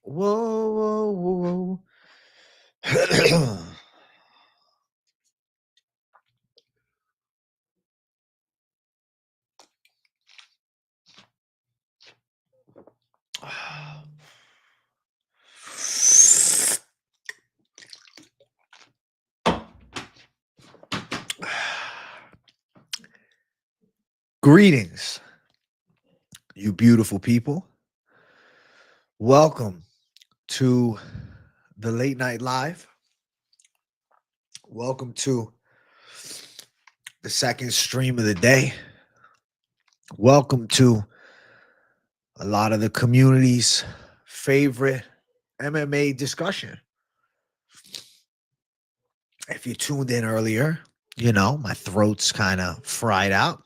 Whoa, whoa, whoa. Greetings, you beautiful people. Welcome to the Late Night Live. Welcome to the second stream of the day. Welcome to a lot of the community's favorite MMA discussion. If you tuned in earlier, you know, my throat's kind of fried out,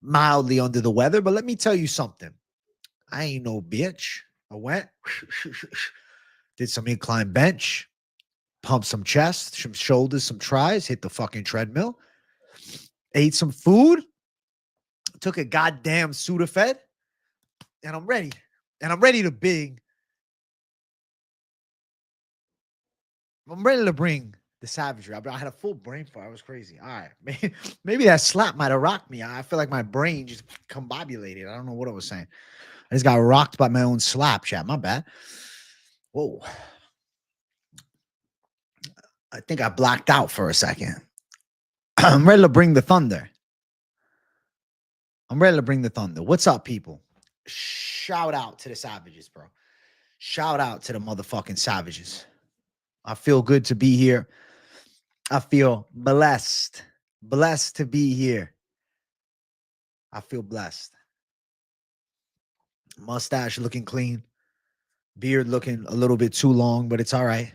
mildly under the weather, but let me tell you something. I ain't no bitch. I went, did some incline bench, pumped some chest, some shoulders, some tries, hit the fucking treadmill, ate some food, took a goddamn Sudafed, and I'm ready. And I'm ready to bring the savagery. I had a full brain fart. It was crazy. All right. Maybe that slap might have rocked me. I feel like my brain just combobulated. I don't know what I was saying. I just got rocked by my own slap, chat. My bad. Whoa. I think I blacked out for a second. I'm ready to bring the thunder. What's up, people? Shout out to the savages, bro. Shout out to the motherfucking savages. I feel good to be here. I feel blessed. Blessed to be here. I feel blessed. Mustache looking clean. Beard looking a little bit too long, but it's all right.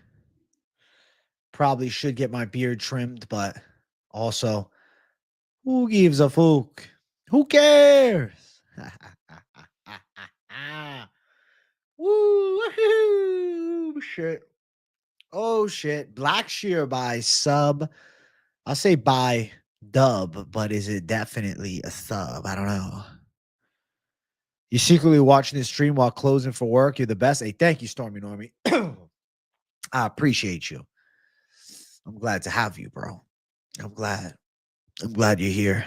Probably should get my beard trimmed, but also, who gives a fuck? Who cares? Woo, shit. Oh, shit. Blackshear by sub. I'll say by dub, but is it definitely a sub? I don't know. You're secretly watching this stream while closing for work. You're the best. Hey, thank you, Stormy Normie. I appreciate you. I'm glad to have you, bro. I'm glad you're here.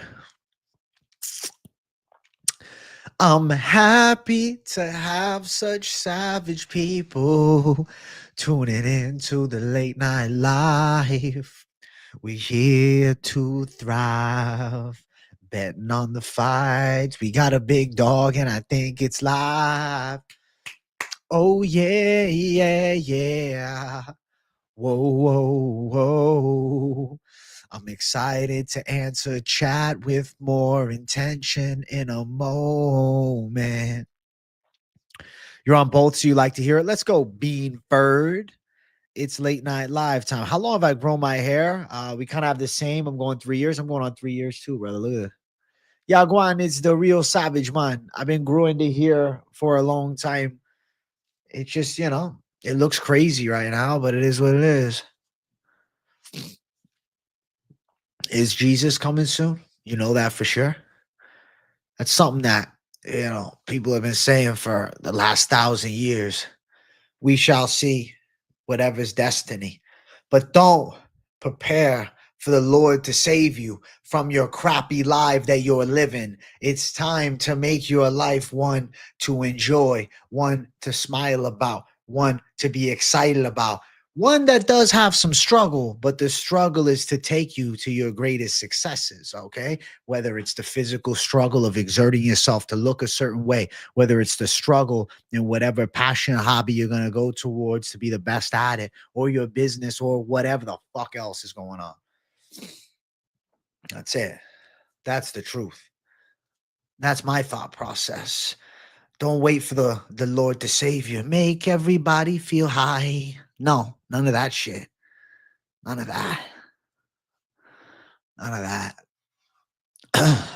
I'm happy to have such savage people tuning into the Late Night Live. We're here to thrive, betting on the fights. We got a big dog, and I think it's live. Oh, yeah, yeah, yeah. Whoa, whoa, whoa. I'm excited to answer chat with more intention in a moment. You're on both, so you like to hear it. Let's go, Beanford. It's Late Night Live time. How long have I grown my hair? We kind of have the same. I'm going 3 years. I'm going on 3 years too, brother. Look at that. Yeah, Guan, it's the real savage, man. I've been growing the hair for a long time. It's just, you know, it looks crazy right now, but it is what it is. Is Jesus coming soon? You know that for sure. That's something that, you know, people have been saying for the last 1,000 years. We shall see whatever's destiny. But don't prepare for the Lord to save you from your crappy life that you're living. It's time to make your life one to enjoy, one to smile about, one to be excited about, one that does have some struggle, but the struggle is to take you to your greatest successes, okay? Whether it's the physical struggle of exerting yourself to look a certain way, whether it's the struggle in whatever passion hobby you're going to go towards to be the best at it, or your business, or whatever the fuck else is going on. That's it. That's the truth. That's my thought process. Don't wait for the Lord to save you. Make everybody feel high. No, none of that shit. None of that. None of that.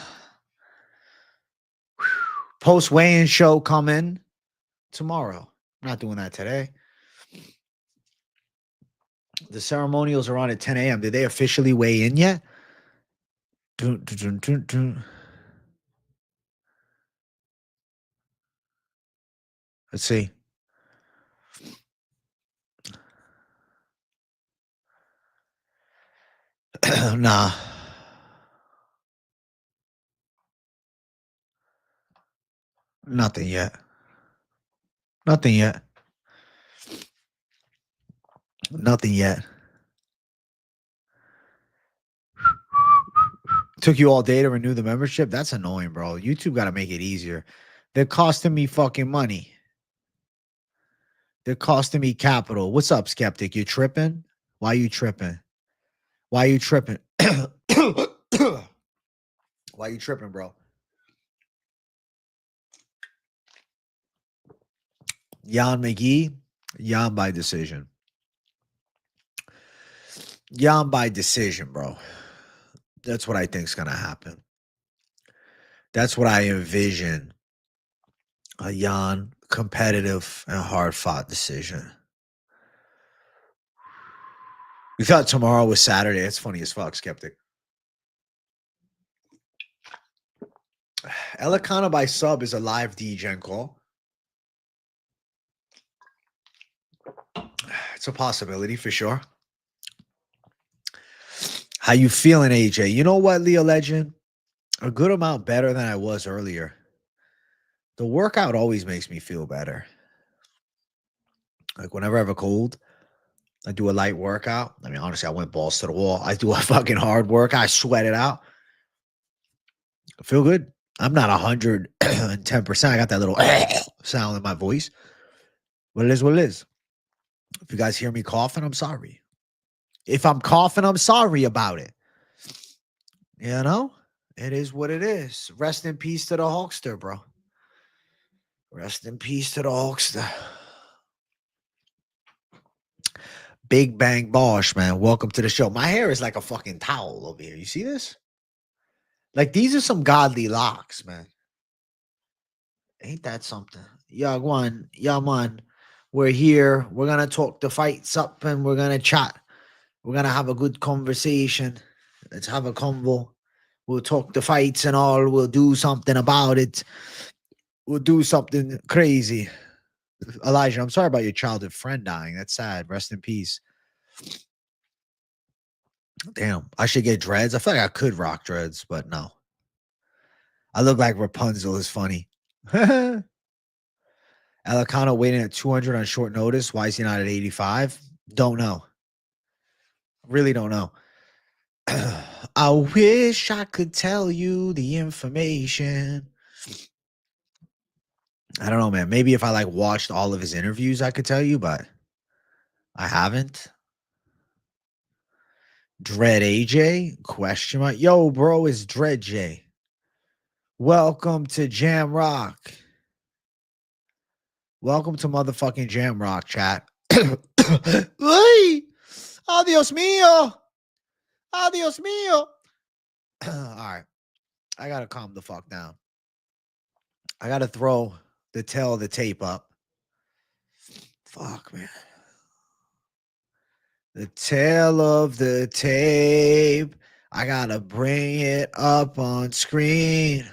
Post weigh-in show coming tomorrow. I'm not doing that today. The ceremonials are on at 10 a.m. Did they officially weigh in yet? Let's see. Nah. Nothing yet. Nothing yet. Nothing yet. Took you all day to renew the membership? That's annoying, bro. YouTube got to make it easier. They're costing me fucking money. They're costing me capital. What's up, Skeptic? You tripping? Why you tripping? Why you tripping? Why you tripping, bro? Jan McGhee, Jan by decision. Jan by decision, bro. That's what I think's gonna happen. That's what I envision. A Jan competitive and hard fought decision. We thought tomorrow was Saturday. It's funny as fuck, Skeptic. Elekana by sub is a live DGen call. It's a possibility for sure. How you feeling, AJ? You know what, Leo Legend? A good amount better than I was earlier. The workout always makes me feel better. Like whenever I have a cold, I do a light workout. I mean, honestly, I went balls to the wall. I do a fucking hard work. I sweat it out. I feel good. I'm not 110%. I got that little sound in my voice. But it is what it is. If you guys hear me coughing, I'm sorry. If I'm coughing, I'm sorry about it. You know? It is what it is. Rest in peace to the Hulkster, bro. Rest in peace to the Hulkster. Big Bang Bosh, man. Welcome to the show. My hair is like a fucking towel over here. You see this? Like, these are some godly locks, man. Ain't that something? Yagwan, Yaman. We're here. We're going to talk the fights up and we're going to chat. We're going to have a good conversation. Let's have a convo. We'll talk the fights and all. We'll do something about it. We'll do something crazy. Elijah, I'm sorry about your childhood friend dying. That's sad. Rest in peace. Damn, I should get dreads. I feel like I could rock dreads, but no. I look like Rapunzel is funny. Elekana waiting at 200 on short notice. Why is he not at 85? Don't know. Really don't know. I wish I could tell you the information. I don't know, man. Maybe if I like watched all of his interviews, I could tell you, but I haven't. Dread AJ? Question mark. Yo, bro, it's Dread J. Welcome to Jam Rock. Welcome to motherfucking Jam Rock, chat. Ay, adios mío. Adios mío. All right. I got to calm the fuck down. I got to throw the tail of the tape up. Fuck, man. The tail of the tape. I got to bring it up on screen.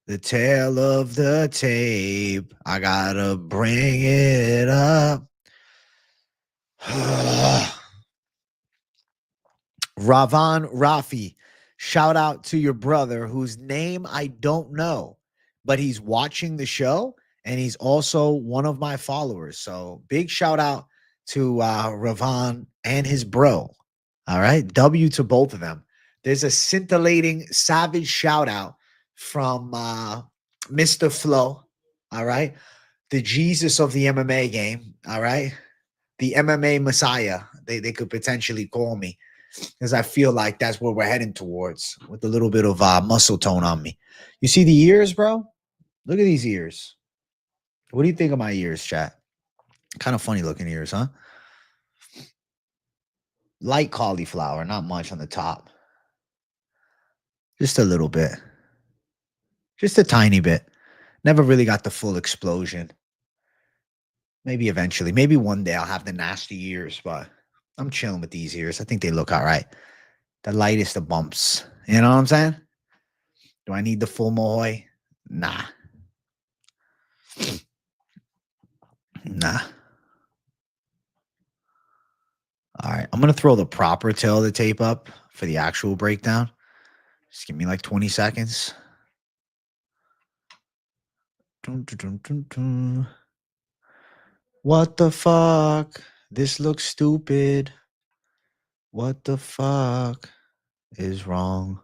The tail of the tape. I got to bring it up. Ravan Rafi, shout out to your brother whose name I don't know, but he's watching the show and he's also one of my followers. So big shout out to Ravan and his bro. All right. W to both of them. There's a scintillating savage shout out from Mr. Flo. All right. The Jesus of the MMA game. All right. The MMA Messiah. They could potentially call me, because I feel like that's where we're heading towards with a little bit of muscle tone on me. You see the ears, bro? Look at these ears. What do you think of my ears, chat? Kind of funny looking ears, huh? Light cauliflower, not much on the top. Just a little bit. Just a tiny bit. Never really got the full explosion. Maybe eventually. Maybe one day I'll have the nasty ears, but I'm chilling with these ears. I think they look all right. The lightest of bumps. You know what I'm saying? Do I need the full Mohoy? Nah. Nah. All right. I'm going to throw the proper tail of the tape up for the actual breakdown. Just give me like 20 seconds. Dun, dun, dun, dun, dun. What the fuck? This looks stupid. What the fuck is wrong?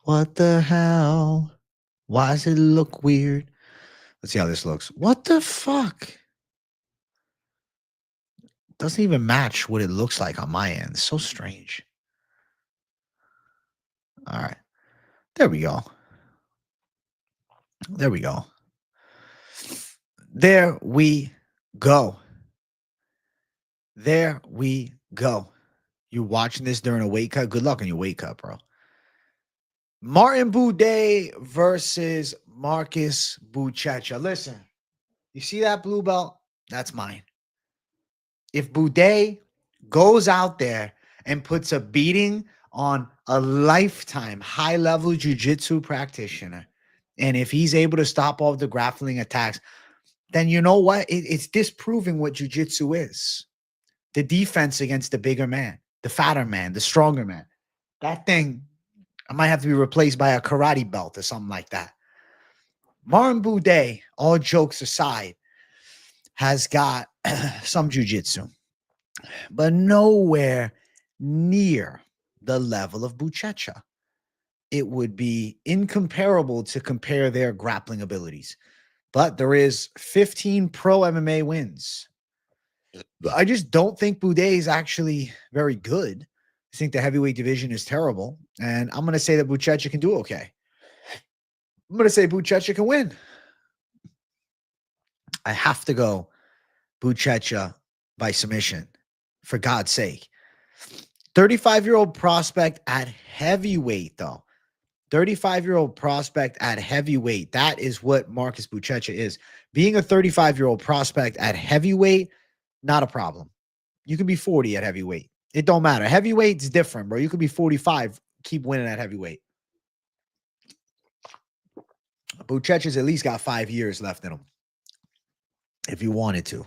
What the hell? Why does it look weird? Let's see how this looks. What the fuck? Doesn't even match what it looks like on my end. It's so strange. All right. There we go. There we go. There we go. There we go. You're watching this during a weight cut. Good luck on your weight cut, bro. Martin Buday versus Marcus Buchecha. Listen, you see that blue belt? That's mine. If Buday goes out there and puts a beating on a lifetime high-level jiu-jitsu practitioner, and if he's able to stop all the grappling attacks, then you know what? It's disproving what jiu-jitsu is. The defense against the bigger man, the fatter man, the stronger man. That thing, I might have to be replaced by a karate belt or something like that. Martin Buday, all jokes aside, has got some jiu-jitsu, but nowhere near the level of Buchecha. It would be incomparable to compare their grappling abilities. But there is 15 pro MMA wins. I just don't think Buday is actually very good. I think the heavyweight division is terrible. And I'm going to say that Buchecha can do okay. I'm going to say Buchecha can win. I have to go Buchecha by submission, for God's sake. 35-year-old prospect at heavyweight, though. 35-year-old prospect at heavyweight. That is what Marcus Buchecha is. Being a 35-year-old prospect at heavyweight, not a problem. You can be 40 at heavyweight. It don't matter. Heavyweight's different, bro. You could be 45, keep winning at heavyweight. Buchecha's at least got 5 years left in him, if you wanted to.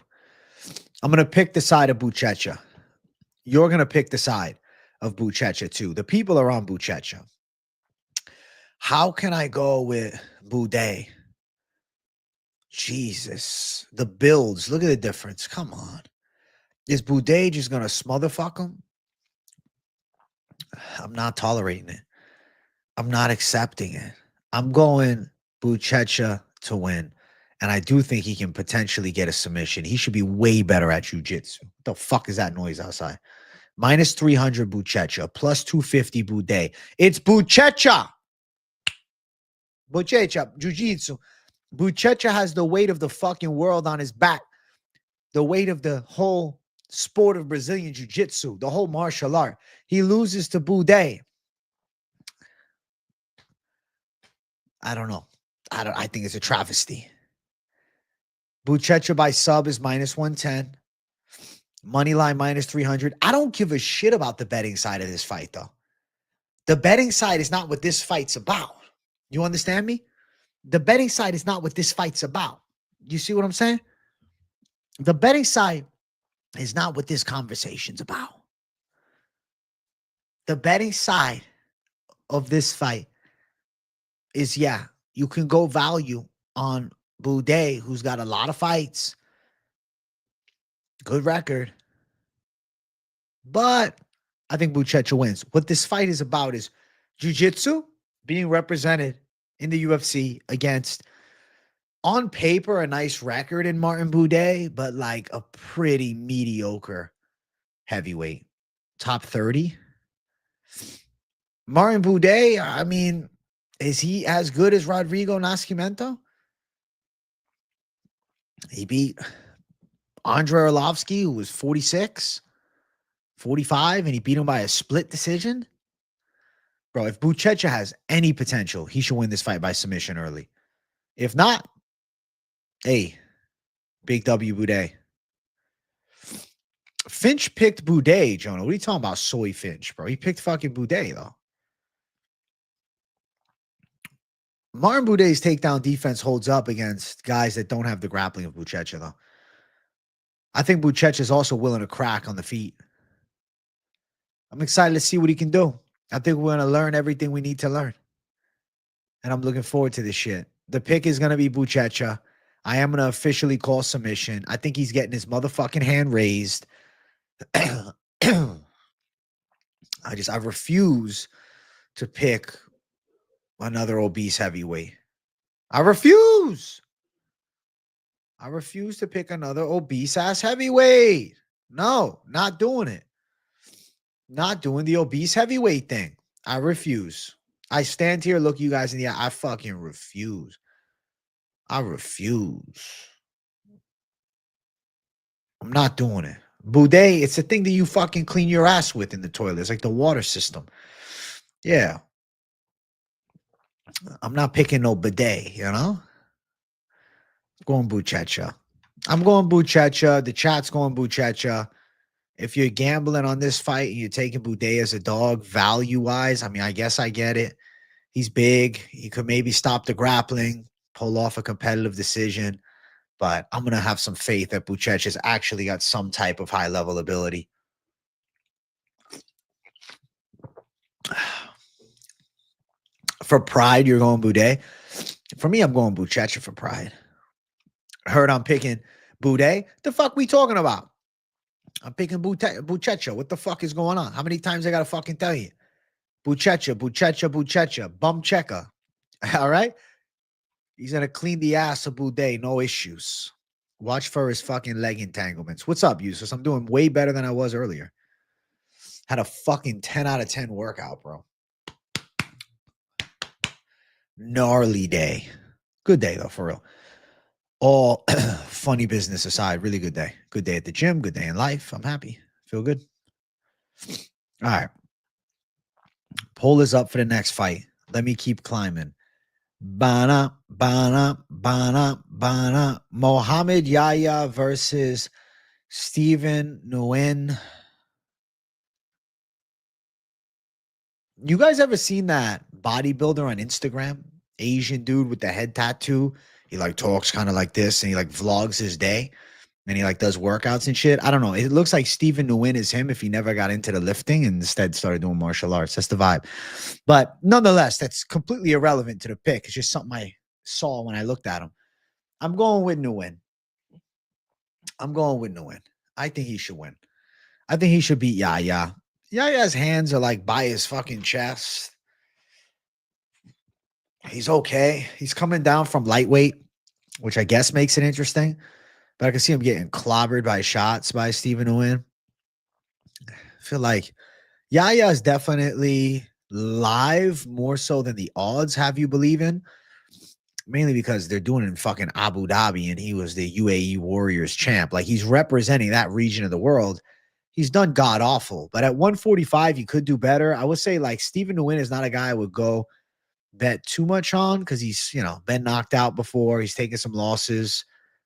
I'm going to pick the side of Buchecha. You're going to pick the side of Buchecha, too. The people are on Buchecha. How can I go with Buday? Jesus. The builds. Look at the difference. Come on. Is Buday just going to smotherfuck him? I'm not tolerating it. I'm not accepting it. I'm going Buchecha to win. And I do think he can potentially get a submission. He should be way better at jiu-jitsu. What the fuck is that noise outside? Minus 300 Buchecha. Plus 250 Buday. It's Buchecha. Buchecha. Jiu-jitsu. Buchecha has the weight of the fucking world on his back. The weight of the whole sport of Brazilian jiu-jitsu. The whole martial art. He loses to Buday. I don't know. I think it's a travesty. Buchecha by sub is minus 110. Money line minus 300. I don't give a shit about the betting side of this fight, though. The betting side is not what this fight's about. You understand me? The betting side is not what this fight's about. You see what I'm saying? The betting side is not what this conversation's about. The betting side of this fight is, yeah, you can go value on Buday, who's got a lot of fights. Good record. But I think Buchecha wins. What this fight is about is jiu-jitsu being represented in the UFC against, on paper, a nice record in Martin Buday, but like a pretty mediocre heavyweight. Top 30. Martin Buday, I mean, is he as good as Rodrigo Nascimento? He beat Andre Arlovsky, who was 46, 45, and he beat him by a split decision. Bro, if Buchecha has any potential, he should win this fight by submission early. If not, hey, big W Buday. Finch picked Buday, Jonah. What are you talking about, soy Finch, bro? He picked fucking Buday, though. Martin Buday's takedown defense holds up against guys that don't have the grappling of Buchecha, though. I think Buchecha is also willing to crack on the feet. I'm excited to see what he can do. I think we're going to learn everything we need to learn. And I'm looking forward to this shit. The pick is going to be Buchecha. I am going to officially call submission. I think he's getting his motherfucking hand raised. I refuse to pick another obese heavyweight. I refuse to pick another obese ass heavyweight. No, not doing it. Not doing the obese heavyweight thing. I refuse. I stand here, look you guys in the eye. I fucking refuse. I refuse. I'm not doing it. Buday, it's a thing that you fucking clean your ass with in the toilet. It's like the water system. Yeah. I'm not picking no bidet, you know? I'm going Buchecha. I'm going Buchecha. The chat's going Buchecha. If you're gambling on this fight and you're taking Buday as a dog, value-wise, I mean, I guess I get it. He's big. He could maybe stop the grappling, pull off a competitive decision. But I'm going to have some faith that Buchecha's actually got some type of high-level ability. For pride, you're going Buday. For me, I'm going Buchecha for pride. Heard I'm picking Buday. The fuck we talking about? I'm picking Buchecha. What the fuck is going on? How many times I got to fucking tell you? Buchecha, bum checker. All right? He's going to clean the ass of Buday. No issues. Watch for his fucking leg entanglements. What's up, Usus? I'm doing way better than I was earlier. Had a fucking 10 out of 10 workout, bro. Gnarly day. Good day, though, for real. All funny business aside, really good day. Good day at the gym, good day in life. I'm happy. Feel good. All right. Poll is up for the next fight. Let me keep climbing. Bana. Mohammad Yahya versus Stephen Nguyen. You guys ever seen that bodybuilder on Instagram? Asian dude with the head tattoo. He like talks kind of like this and he like vlogs his day and he like does workouts and shit. I don't know. It looks like Stephen Nguyen is him if he never got into the lifting and instead started doing martial arts. That's the vibe. But nonetheless, that's completely irrelevant to the pick. It's just something I saw when I looked at him. I'm going with Nguyen. I think he should win. I think he should beat Yahya. Yahya's hands are like by his fucking chest. He's okay. He's coming down from lightweight, which I guess makes it interesting. But I can see him getting clobbered by shots by Stephen Nguyen. I feel like Yahya is definitely live more so than the odds have you believe in. Mainly because they're doing it in fucking Abu Dhabi and he was the UAE Warriors champ. Like he's representing that region of the world. He's done god awful. But at 145, you could do better. I would say like Stephen Nguyen is not a guy I would go bet too much on because he's, been knocked out before. He's taken some losses.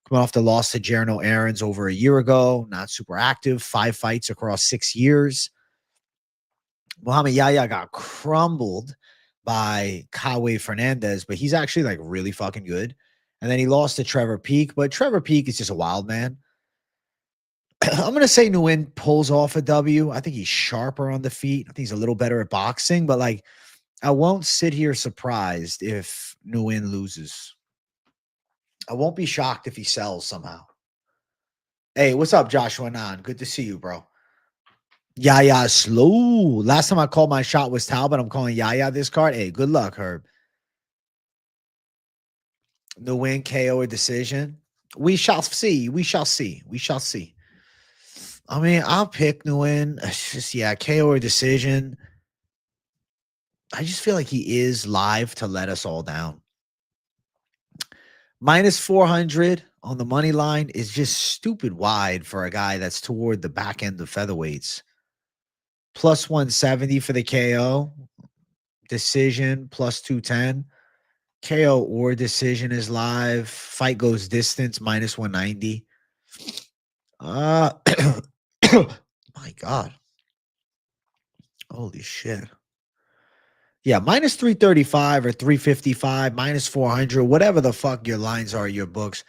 Coming off the loss to Jerno Aarons over a year ago. Not super active. 5 fights across 6 years. Muhammad Yahya got crumbled by Kawe Fernandez, but he's actually like really fucking good. And then he lost to Trevor Peek, but Trevor Peek is just a wild man. I'm going to say Nguyen pulls off a W. I think he's sharper on the feet. I think he's a little better at boxing, but like I won't sit here surprised if Nguyen loses. I won't be shocked if he sells somehow. Hey, what's up, Joshua Nan? Good to see you, bro. Yahya slow. Last time I called my shot was Talbot. I'm calling Yahya this card. Hey, good luck, Herb. Nguyen KO or decision. We shall see. I mean, I'll pick Nguyen. It's just, KO or decision. I just feel like he is live to let us all down. Minus 400 on the money line is just stupid wide for a guy that's toward the back end of featherweights. Plus 170 for the KO. Decision plus 210. KO or decision is live. Fight goes distance minus 190. My God. Holy shit. Yeah, minus 335 or 355, minus 400, whatever the fuck your lines are, your books.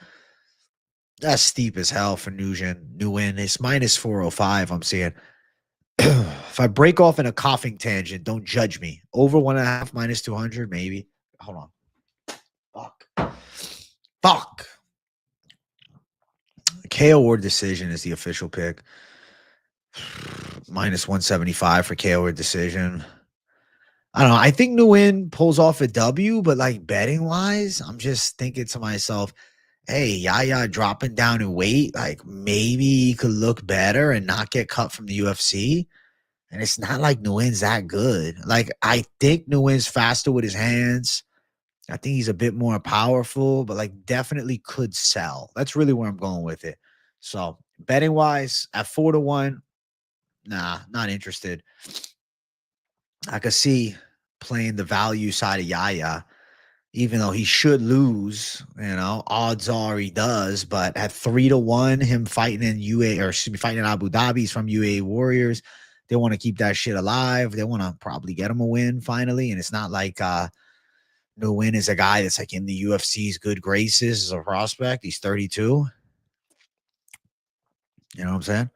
That's steep as hell for Nguyen. It's minus 405, I'm seeing. If I break off in a coughing tangent, don't judge me. Over 1.5 minus 200, maybe. Hold on. Fuck. KO or decision is the official pick. Minus 175 for KO or decision. I don't know. I think Nguyen pulls off a W, but like betting wise, I'm just thinking to myself, hey, Yahya dropping down in weight, like maybe he could look better and not get cut from the UFC. And it's not like Nguyen's that good. Like, I think Nguyen's faster with his hands. I think he's a bit more powerful, but like definitely could sell. That's really where I'm going with it. So betting wise, at 4-1, nah, not interested. I could see playing the value side of Yahya, even though he should lose, odds are he does. But at 3-1, him fighting in UAE, or should be fighting in Abu Dhabi, he's from UAE Warriors. They want to keep that shit alive. They want to probably get him a win finally. And it's not like Nguyen is a guy that's like in the UFC's good graces as a prospect. He's 32. You know what I'm saying?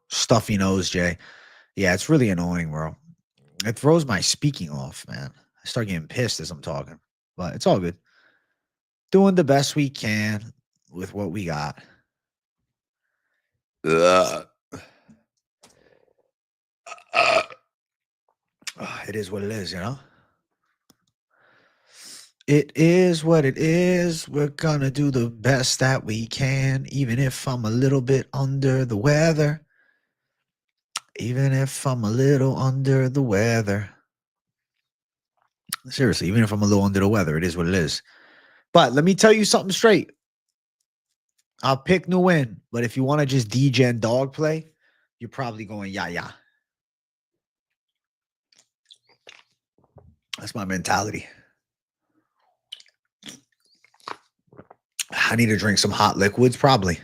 Stuffy nose, Jay. Yeah, it's really annoying, bro. It throws my speaking off, man. I start getting pissed as I'm talking, but it's all good. Doing the best we can with what we got. It is what it is, It is what it is. We're gonna do the best that we can, even if I'm a little bit under the weather. Even if I'm a little under the weather. Seriously, even if I'm a little under the weather, it is what it is. But let me tell you something straight. I'll pick Nguyen, but if you want to just degen dog play, you're probably going Yahya. That's my mentality. I need to drink some hot liquids, probably.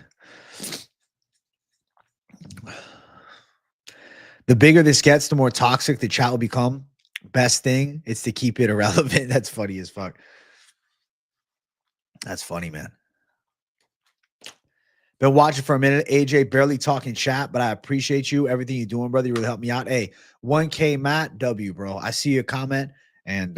The bigger this gets, the more toxic the chat will become. Best thing is to keep it irrelevant. That's funny as fuck. That's funny, man. Been watching for a minute. AJ barely talking chat, but I appreciate you. Everything you're doing, brother. You really helped me out. Hey, 1K Matt W, bro. I see your comment, and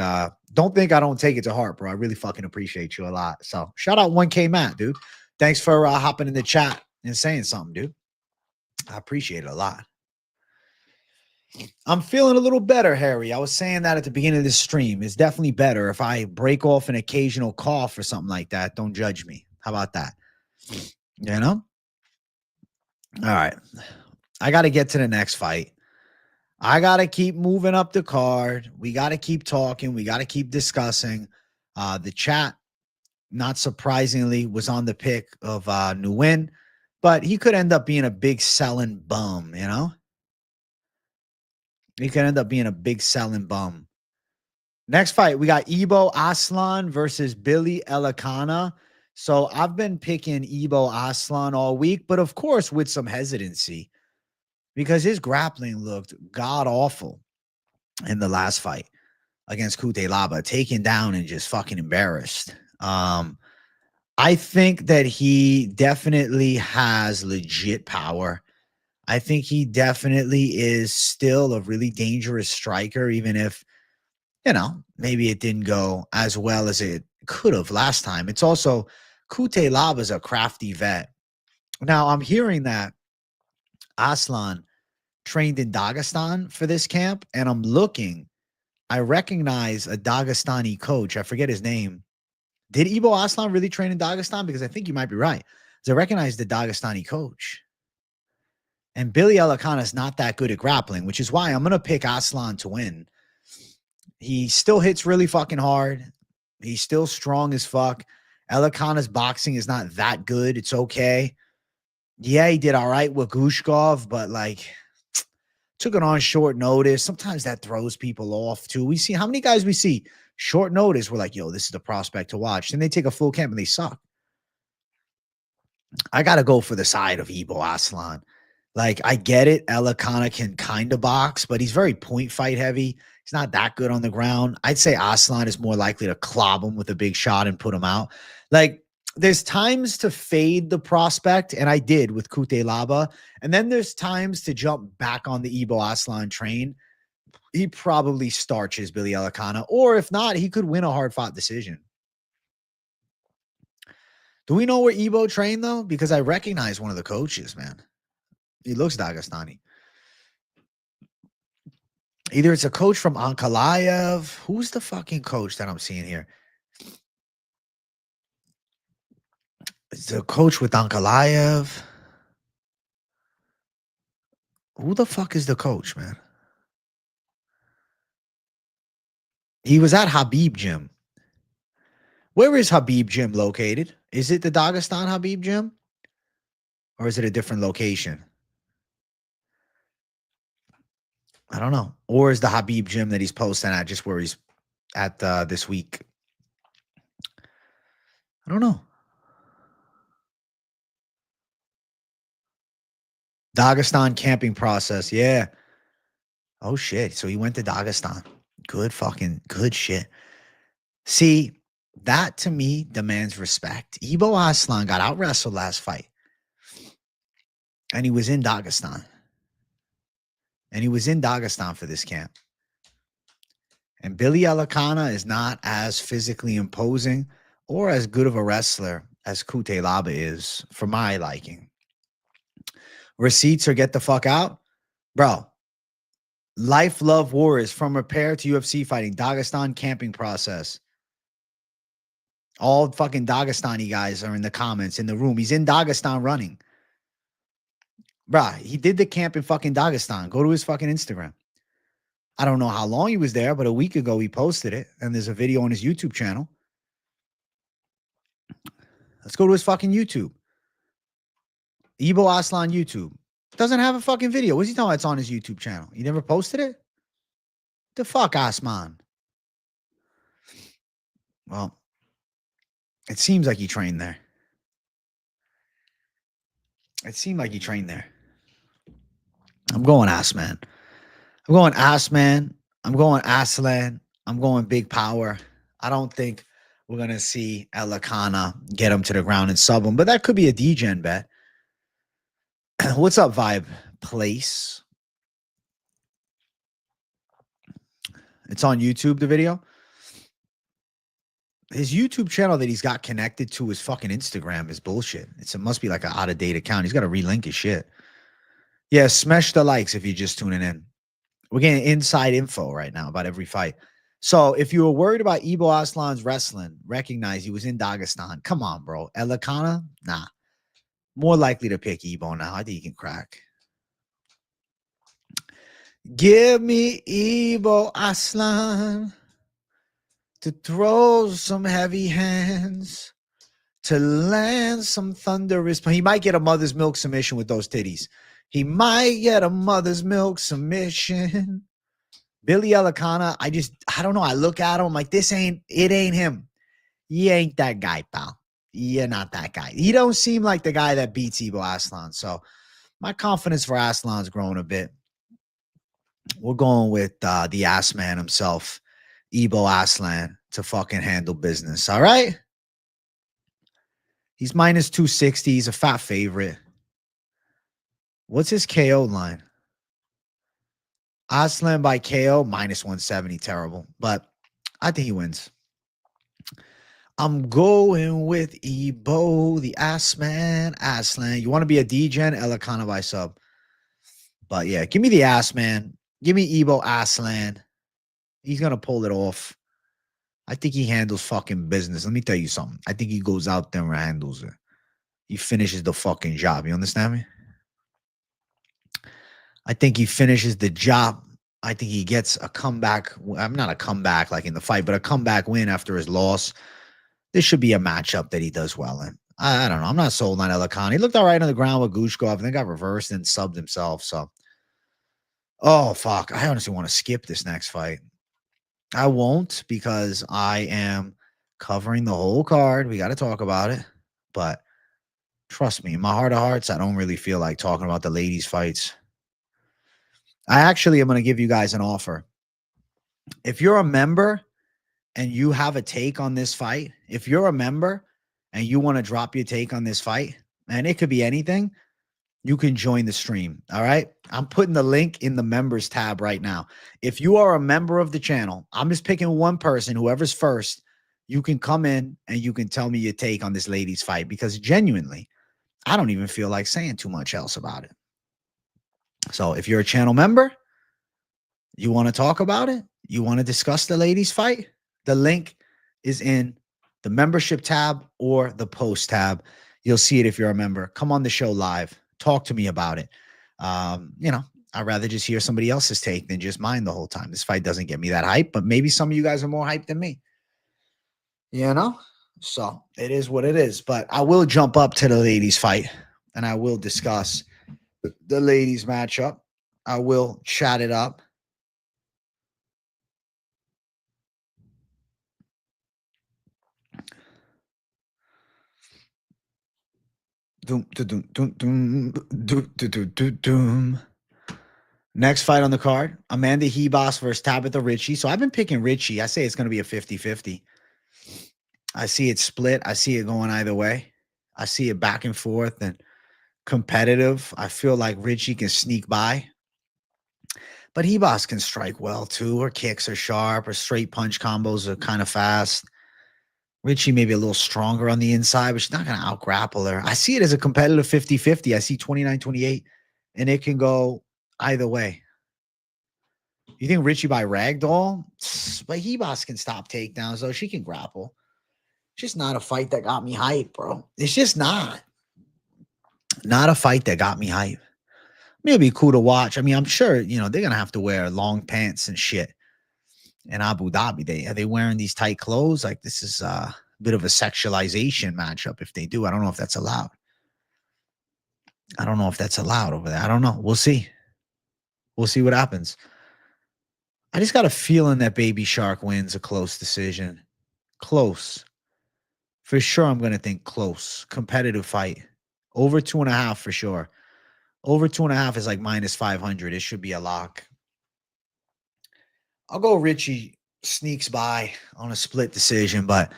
don't think I don't take it to heart, bro. I really fucking appreciate you a lot. So shout out 1K Matt, dude. Thanks for hopping in the chat and saying something, dude. I appreciate it a lot. I'm feeling a little better, Harry. I was saying that at the beginning of this stream. It's definitely better. If I break off an occasional cough or something like that, don't judge me. How about that? You know? All right. I got to get to the next fight. I got to keep moving up the card. We got to keep talking. We got to keep discussing. The chat, not surprisingly, was on the pick of Nguyen, but he could end up being a big selling bum, He could end up being a big selling bum. Next fight, we got Ibo Aslan versus Billy Elekana. So I've been picking Ibo Aslan all week, but of course with some hesitancy because his grappling looked god-awful in the last fight against Cutelaba, taken down and just fucking embarrassed. I think that he definitely has legit power. I think he definitely is still a really dangerous striker, even if, maybe it didn't go as well as it could have last time. It's also, Cutelaba is a crafty vet. Now, I'm hearing that Aslan trained in Dagestan for this camp, and I'm looking. I recognize a Dagestani coach. I forget his name. Did Ibo Aslan really train in Dagestan? Because I think you might be right. Because I recognize the Dagestani coach. And Billy Elekana is not that good at grappling, which is why I'm going to pick Aslan to win. He still hits really fucking hard. He's still strong as fuck. Elekana's boxing is not that good. It's okay. Yeah, he did all right with Guskov, but took it on short notice. Sometimes that throws people off too. We see how many guys we see short notice. We're like, yo, this is the prospect to watch. Then they take a full camp and they suck. I got to go for the side of Ibo Aslan. I get it. Elekana can kind of box, but he's very point fight heavy. He's not that good on the ground. I'd say Aslan is more likely to clob him with a big shot and put him out. there's times to fade the prospect, and I did with Kute Laba. And then there's times to jump back on the Ibo Aslan train. He probably starches Billy Elekana, or if not, he could win a hard-fought decision. Do we know where Ibo trained, though? Because I recognize one of the coaches, man. He looks Dagestani. Either it's a coach from Ankalaev. Who's the fucking coach that I'm seeing here? It's a coach with Ankalaev. Who the fuck is the coach, man? He was at Habib Gym. Where is Habib Gym located? Is it the Dagestan Habib Gym? Or is it a different location? I don't know. Or is the Habib Gym that he's posting at just where he's at this week? I don't know. Dagestan camping process. Yeah. Oh, shit. So he went to Dagestan. Good shit. See, that to me demands respect. Ibo Aslan got out wrestled last fight. And he was in Dagestan. And he was in Dagestan for this camp. And Billy Elekana is not as physically imposing or as good of a wrestler as Kute Laba is, for my liking. Receipts or get the fuck out? Bro, Life Love Warriors from repair to UFC fighting. Dagestan camping process. All fucking Dagestani guys are in the comments in the room. He's in Dagestan running. Bruh, he did the camp in fucking Dagestan. Go to his fucking Instagram. I don't know how long he was there, but a week ago he posted it. And there's a video on his YouTube channel. Let's go to his fucking YouTube. Ibo Aslan YouTube. Doesn't have a fucking video. What's he talking about? It's on his YouTube channel. You never posted it? The fuck, Asman? Well, it seems like he trained there. It seemed like he trained there. I'm going Asman. I'm going Asman. I'm going Aslan. I'm going big power. I don't think we're going to see Elekana get him to the ground and sub him, but that could be a D-gen bet. What's up, Vibe Place? It's on YouTube, the video. His YouTube channel that he's got connected to his fucking Instagram is bullshit. It must be like an out-of-date account. He's got to relink his shit. Yeah, smash the likes if you're just tuning in. We're getting inside info right now about every fight. So if you were worried about Ibo Aslan's wrestling, recognize he was in Dagestan. Come on, bro. Elekana? Nah. More likely to pick Ibo now. I think he can crack. Give me Ibo Aslan to throw some heavy hands, to land some thunderous. He might get a mother's milk submission with those titties. He might get a mother's milk submission. Billy Elekana, I don't know. I look at him, I'm like, it ain't him. You ain't that guy, pal. You're not that guy. He don't seem like the guy that beats Ibo Aslan. So my confidence for Aslan's growing a bit. We're going with the ass man himself, Ibo Aslan, to fucking handle business. All right? He's minus 260. He's a fat favorite. What's his KO line? Aslan by KO, minus 170. Terrible. But I think he wins. I'm going with Ibo, the ass man, Aslan. You want to be a D-gen? Elekana by sub. But yeah, give me the ass man. Give me Ibo Aslan. He's going to pull it off. I think he handles fucking business. Let me tell you something. I think he goes out there and handles it. He finishes the fucking job. You understand me? I think he finishes the job. I think he gets a comeback. I'm not a comeback like in the fight, but a comeback win after his loss. This should be a matchup that he does well in. I don't know. I'm not sold on Elekana. He looked all right on the ground with Guskov and then got reversed and subbed himself. So, oh, fuck. I honestly want to skip this next fight. I won't because I am covering the whole card. We got to talk about it. But trust me, in my heart of hearts, I don't really feel like talking about the ladies' fights. I actually am going to give you guys an offer. If you're a member and you have a take on this fight, if you're a member and you want to drop your take on this fight, and it could be anything, you can join the stream. All right. I'm putting the link in the members tab right now. If you are a member of the channel, I'm just picking one person, whoever's first, you can come in and you can tell me your take on this lady's fight, because genuinely, I don't even feel like saying too much else about it. So if you're a channel member, you want to talk about it, you want to discuss the ladies fight, the link is in the membership tab or the post tab. You'll see it if you're a member. Come on the show live. Talk to me about it. I'd rather just hear somebody else's take than just mine the whole time. This fight doesn't get me that hype, but maybe some of you guys are more hyped than me. So it is what it is. But I will jump up to the ladies fight and I will discuss the ladies matchup. I will chat it up. Next fight on the card, Amanda Ribas versus Tabatha Ricci. So I've been picking Ricci. I say it's going to be a 50-50. I see it split. I see it going either way. I see it back and forth and competitive. I feel like Ricci can sneak by. But Ribas can strike well too. Her kicks are sharp. Her straight punch combos are kind of fast. Ricci maybe a little stronger on the inside, but she's not going to out-grapple her. I see it as a competitive 50-50. I see 29-28, and it can go either way. You think Ricci by ragdoll? But Ribas can stop takedowns, though. She can grapple. Just not a fight that got me hype, bro. It's just not. Not a fight that got me hype. Maybe cool to watch. I mean, I'm sure, they're going to have to wear long pants and shit. In Abu Dhabi, are they wearing these tight clothes? Like, this is a bit of a sexualization matchup if they do. I don't know if that's allowed. I don't know if that's allowed over there. I don't know. We'll see. We'll see what happens. I just got a feeling that Baby Shark wins a close decision. Close. For sure, I'm going to think close. Competitive fight. Over 2.5 for sure. Over 2.5 is like minus 500. It should be a lock. I'll go Ricci sneaks by on a split decision, but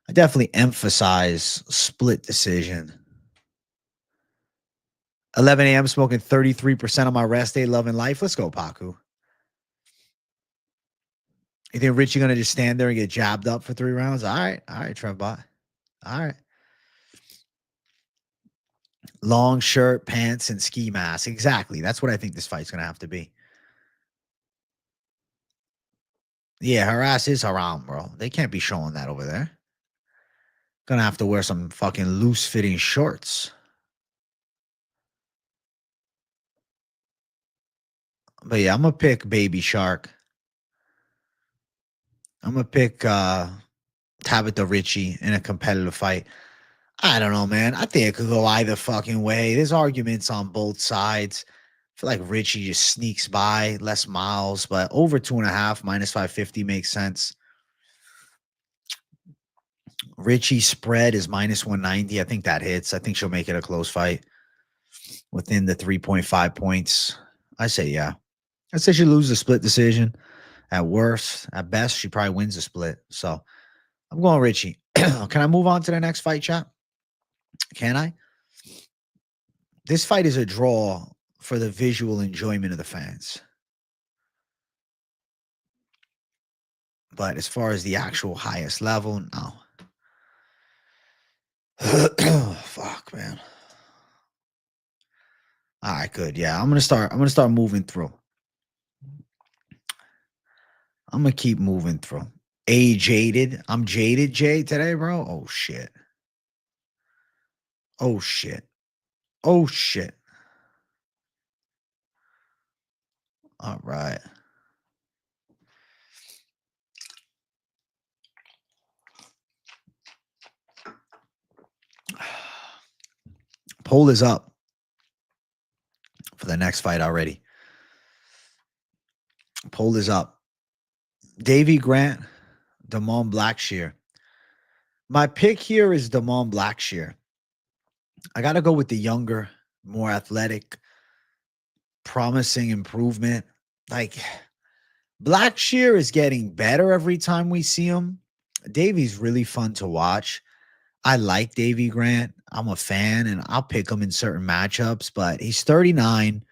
I definitely emphasize split decision. 11 a.m. smoking 33% on my rest day, loving life. Let's go, Paku. You think Ricci going to just stand there and get jabbed up for 3 rounds? All right, Trevbot. All right. Long shirt, pants, and ski mask. Exactly. That's what I think this fight's going to have to be. Yeah, her ass is haram, bro. They can't be showing that over there. Gonna have to wear some fucking loose-fitting shorts. But yeah, I'm gonna pick Baby Shark. I'm gonna pick Tabatha Ricci in a competitive fight. I don't know, man. I think it could go either fucking way. There's arguments on both sides. I feel like Ricci just sneaks by, less miles, but over 2.5, minus 550 makes sense. Ricci spread is minus 190. I think that hits. I think she'll make it a close fight within the 3.5 points. I say, yeah. I say she loses a split decision. At worst, at best, she probably wins a split. So I'm going Ricci. Can I move on to the next fight, chat? Can I? This fight is a draw for the visual enjoyment of the fans. But as far as the actual highest level, no. Fuck, man. All right, good. Yeah, I'm gonna start moving through. I'm gonna keep moving through. Jaded. I'm jaded, Jay, today, bro. Oh shit. Oh shit. Oh shit. All right. Poll is up for the next fight already. Poll is up. Davey Grant, Damon Blackshear. My pick here is Damon Blackshear. I got to go with the younger, more athletic, promising improvement. Like, Blackshear is getting better every time we see him. Davey's really fun to watch. I like Davey Grant. I'm a fan, and I'll pick him in certain matchups, but he's 39.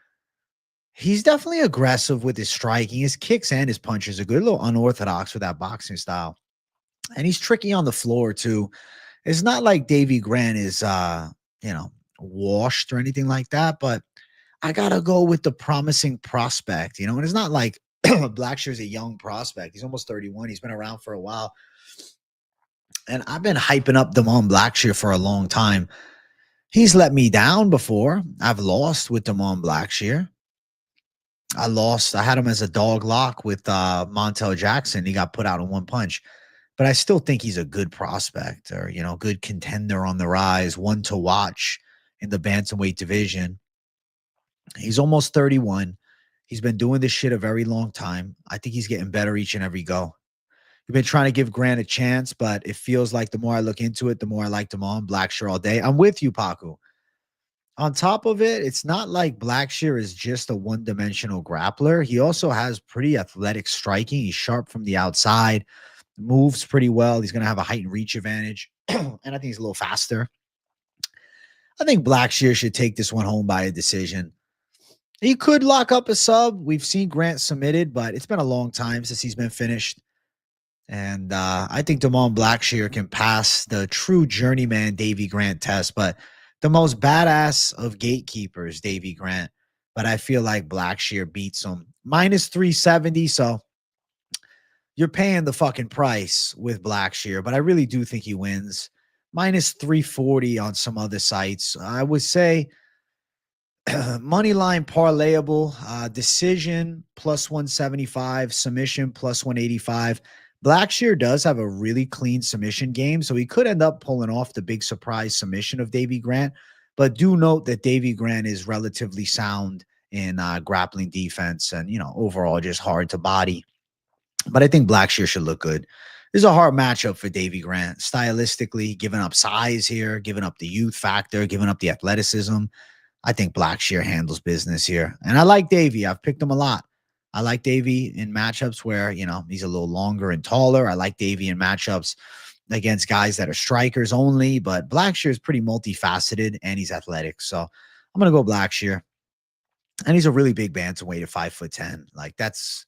He's definitely aggressive with his striking. His kicks and his punches are good, a little unorthodox for that boxing style. And he's tricky on the floor, too. It's not like Davey Grant is, you know, washed or anything like that, but I got to go with the promising prospect, you know, and it's not like Blackshear's a young prospect. He's almost 31. He's been around for a while. And I've been hyping up Blackshear for a long time. He's let me down before. I've lost with Blackshear. I had him as a dog lock with Montel Jackson. He got put out in one punch. But I still think he's a good prospect or, you know, good contender on the rise, one to watch in the bantamweight division. He's almost 31. He's been doing this shit a very long time. I think he's getting better each and every go. We've been trying to give Grant a chance, but it feels like the more I look into it, the more I like Blackshear all day. I'm with you, Paku. On top of it, it's not like Blackshear is just a one-dimensional grappler. He also has pretty athletic striking. He's sharp from the outside, moves pretty well. He's going to have a height and reach advantage, and I think he's a little faster. I think Blackshear should take this one home by a decision. He could lock up a sub. We've seen Grant submitted, but it's been a long time since he's been finished. And I think Blackshear can pass the true journeyman Davey Grant test, but the most badass of gatekeepers, Davey Grant. But I feel like Blackshear beats him. Minus 370, so you're paying the fucking price with Blackshear, but I really do think he wins. Minus 340 on some other sites. I would say money line parlayable, decision plus 175, submission plus 185. Blackshear does have a really clean submission game, so he could end up pulling off the big surprise submission of Davey Grant. But do note that Davey Grant is relatively sound in grappling defense and, you know, overall just hard to body. But I think Blackshear should look good. This is a hard matchup for Davey Grant. Stylistically, giving up size here, giving up the youth factor, giving up the athleticism. I think Blackshear handles business here. And I like Davey. I've picked him a lot. I like Davey in matchups where, you know, he's a little longer and taller. I like Davey in matchups against guys that are strikers only, but Blackshear is pretty multifaceted and he's athletic. So I'm going to go Blackshear. And he's a really big bantamweight at 5'10". Like that's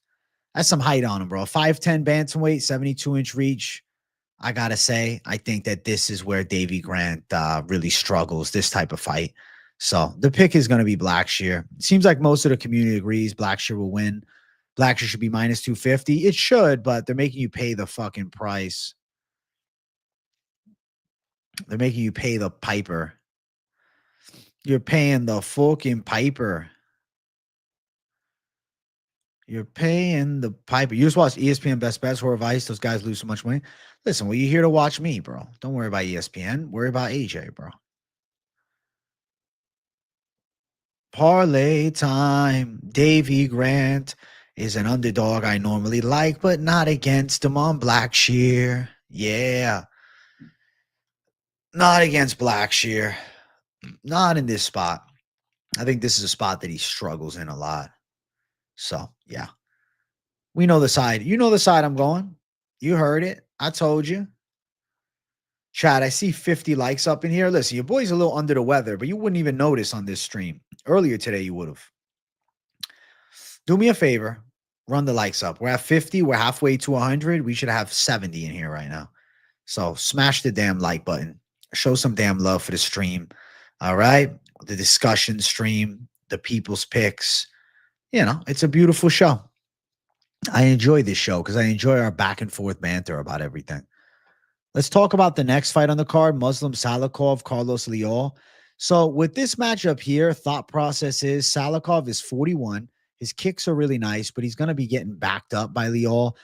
some height on him, bro. 5'10" bantamweight, 72-inch reach. I got to say, I think that this is where Davey Grant really struggles, this type of fight. So the pick is going to be Blackshear. It seems like most of the community agrees Blackshear will win. Blackshear should be minus 250. It should, but they're making you pay the fucking price. They're making you pay the piper. You're paying the fucking piper. You're paying the piper. You just watch ESPN Best Bets for advice. Those guys lose so much money. Listen, well, you're here to watch me, bro. Don't worry about ESPN. Worry about AJ, bro. Parlay time. Davey Grant is an underdog I normally like, but not against him on Blackshear. Yeah. Not against Blackshear. Not in this spot. I think this is a spot that he struggles in a lot. So, yeah. We know the side. You know the side I'm going. You heard it. I told you. Chad, I see 50 likes up in here. Listen, your boy's a little under the weather, but you wouldn't even notice on this stream. Earlier today, you would have. Do me a favor. Run the likes up. We're at 50. We're halfway to 100. We should have 70 in here right now. So smash the damn like button. Show some damn love for the stream. All right? The discussion stream, the people's picks. You know, it's a beautiful show. I enjoy this show because I enjoy our back and forth banter about everything. Let's talk about the next fight on the card, Muslim Salikhov, Carlos Leal. So with this matchup here, thought process is Salikhov is 41. His kicks are really nice, but he's going to be getting backed up by Leal.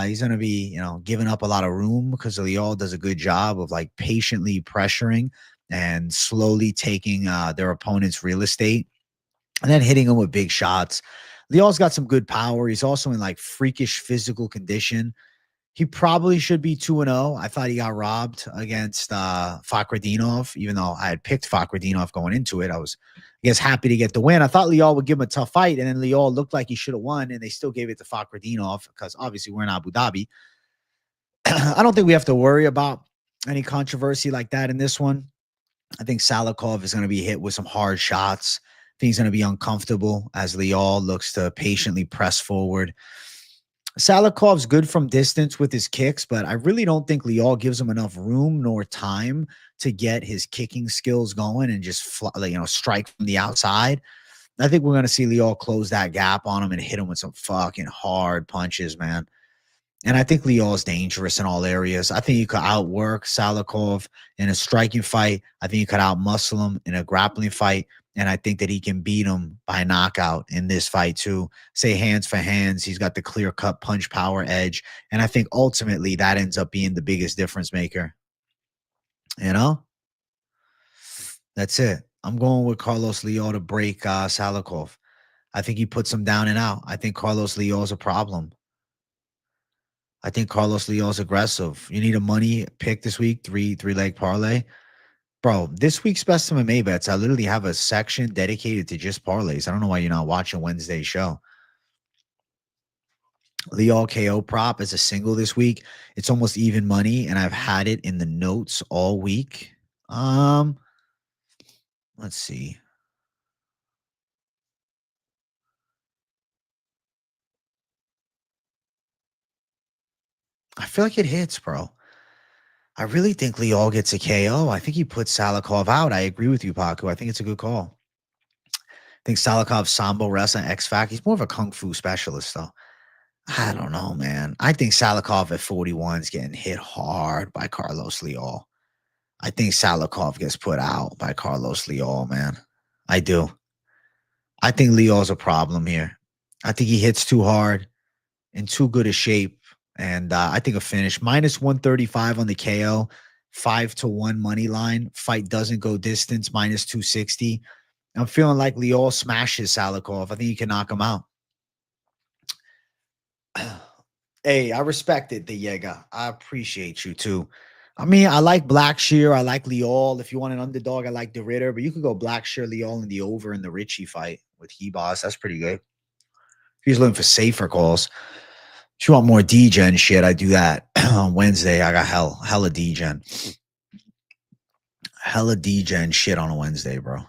He's going to be, you know, giving up a lot of room because Leal does a good job of like patiently pressuring and slowly taking their opponent's real estate and then hitting them with big shots. Leal's got some good power. He's also in like freakish physical condition. He probably should be 2-0. I thought he got robbed against Fakhretdinov, even though I had picked Fakhretdinov going into it. I was, I guess, happy to get the win. I thought Leal would give him a tough fight, and then Leal looked like he should have won, and they still gave it to Fakhretdinov because obviously we're in Abu Dhabi. I don't think we have to worry about Any controversy like that in this one? I think Salikhov is going to be hit with some hard shots. I think he's going to be uncomfortable as Leal looks to patiently press forward. Salikhov's good from distance with his kicks, but I really don't think Leal gives him enough room nor time to get his kicking skills going and just strike from the outside. I think we're going to see Leal close that gap on him and hit him with some fucking hard punches, man. And I think Leal is dangerous in all areas. I think you could outwork Salikhov in a striking fight. I think you could outmuscle him in a grappling fight. And I think that he can beat him by knockout in this fight too. Say hands for hands. He's got the clear-cut punch power edge. And I think ultimately that ends up being the biggest difference maker. You know? That's it. I'm going with Carlos Leal to break Salikhov. I think he puts him down and out. I think Carlos Leal is a problem. I think Carlos Leal's aggressive. You need a money pick this week, three leg parlay. Bro, this week's best MMA bets, I literally have a section dedicated to just parlays. I don't know why you're not watching Wednesday's show. Leal KO prop as a single this week. It's almost even money, and I've had it in the notes all week. Let's see. I feel like it hits, bro. I really think Leal gets a KO. I think he puts Salikhov out. I agree with you, Paku. I think it's a good call. I think Salikhov's sambo wrestling X-Fac. He's more of a kung fu specialist, though. I don't know, man. I think Salikhov at 41 is getting hit hard by Carlos Leal. I think Salikhov gets put out by Carlos Leal, man. I do. I think Leal's a problem here. I think he hits too hard, in too good a shape. And I think a finish. Minus 135 on the KO. 5-1 money line. Fight doesn't go distance. Minus 260. I'm feeling like Leal smashes Salikhov. I think he can knock him out. Hey, I respect it, the Yega. I appreciate you too. I mean, I like Blackshear. I like Leal. If you want an underdog, I like the Ritter. But you could go Blackshear, Leal in the over in the Ricci fight with Ribas. That's pretty good. If he's looking for safer calls. If you want more D-Gen shit, I do that on Wednesday. I got hella D-Gen. Hella D-Gen shit on a Wednesday, bro.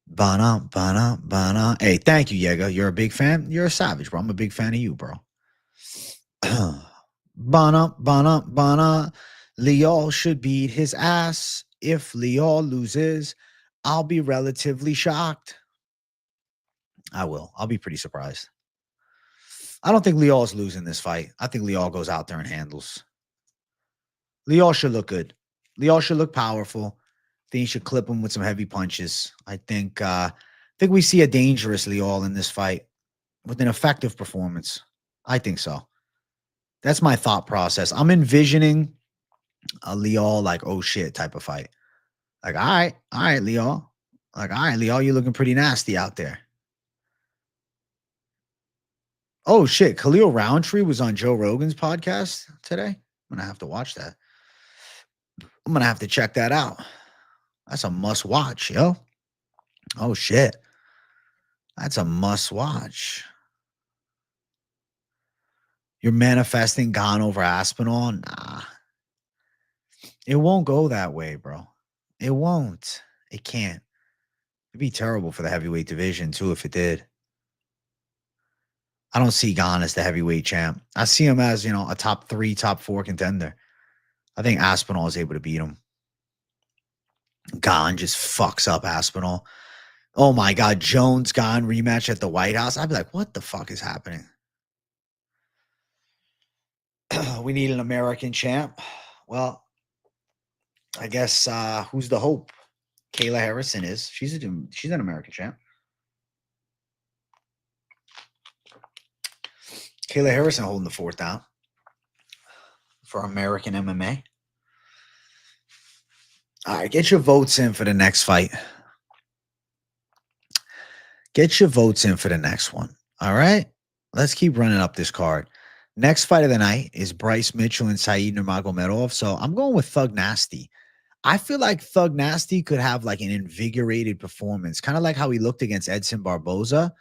Bana. Hey, thank you, Yega. You're a big fan? You're a savage, bro. I'm a big fan of you, bro. Bana. Leal should beat his ass. If Leal loses, I'll be relatively shocked. I will. I'll be pretty surprised. I don't think Leal's losing this fight. I think Leal goes out there and handles. Leal should look good. Leal should look powerful. I think he should clip him with some heavy punches. I think we see a dangerous Leal in this fight with an effective performance. I think so. That's my thought process. I'm envisioning a Leal like, oh shit type of fight. Like, all right, Leal. Like, all right, Leal, you're looking pretty nasty out there. Oh shit, Khalil Roundtree was on Joe Rogan's podcast today. I'm gonna have to watch that. I'm gonna have to check that out. That's a must watch, yo. Oh shit. That's a must watch. You're manifesting Gone over Aspinall? Nah. It won't go that way, bro. It won't. It can't. It'd be terrible for the heavyweight division, too, if it did. I don't see Gane as the heavyweight champ. I see him as, a top 3, top 4 contender. I think Aspinall is able to beat him. Gane just fucks up Aspinall. Oh my God, Jones Gane rematch at the White House. I'd be like, what the fuck is happening? We need an American champ. Well, I guess who's the hope? Kayla Harrison is. She's an American champ. Kayla Harrison holding the 4th down for American MMA. All right, get your votes in for the next fight. Get your votes in for the next one. All right? Let's keep running up this card. Next fight of the night is Bryce Mitchell and Saeed Nurmagomedov. So I'm going with Thug Nasty. I feel like Thug Nasty could have like an invigorated performance, kind of like how he looked against Edson Barboza.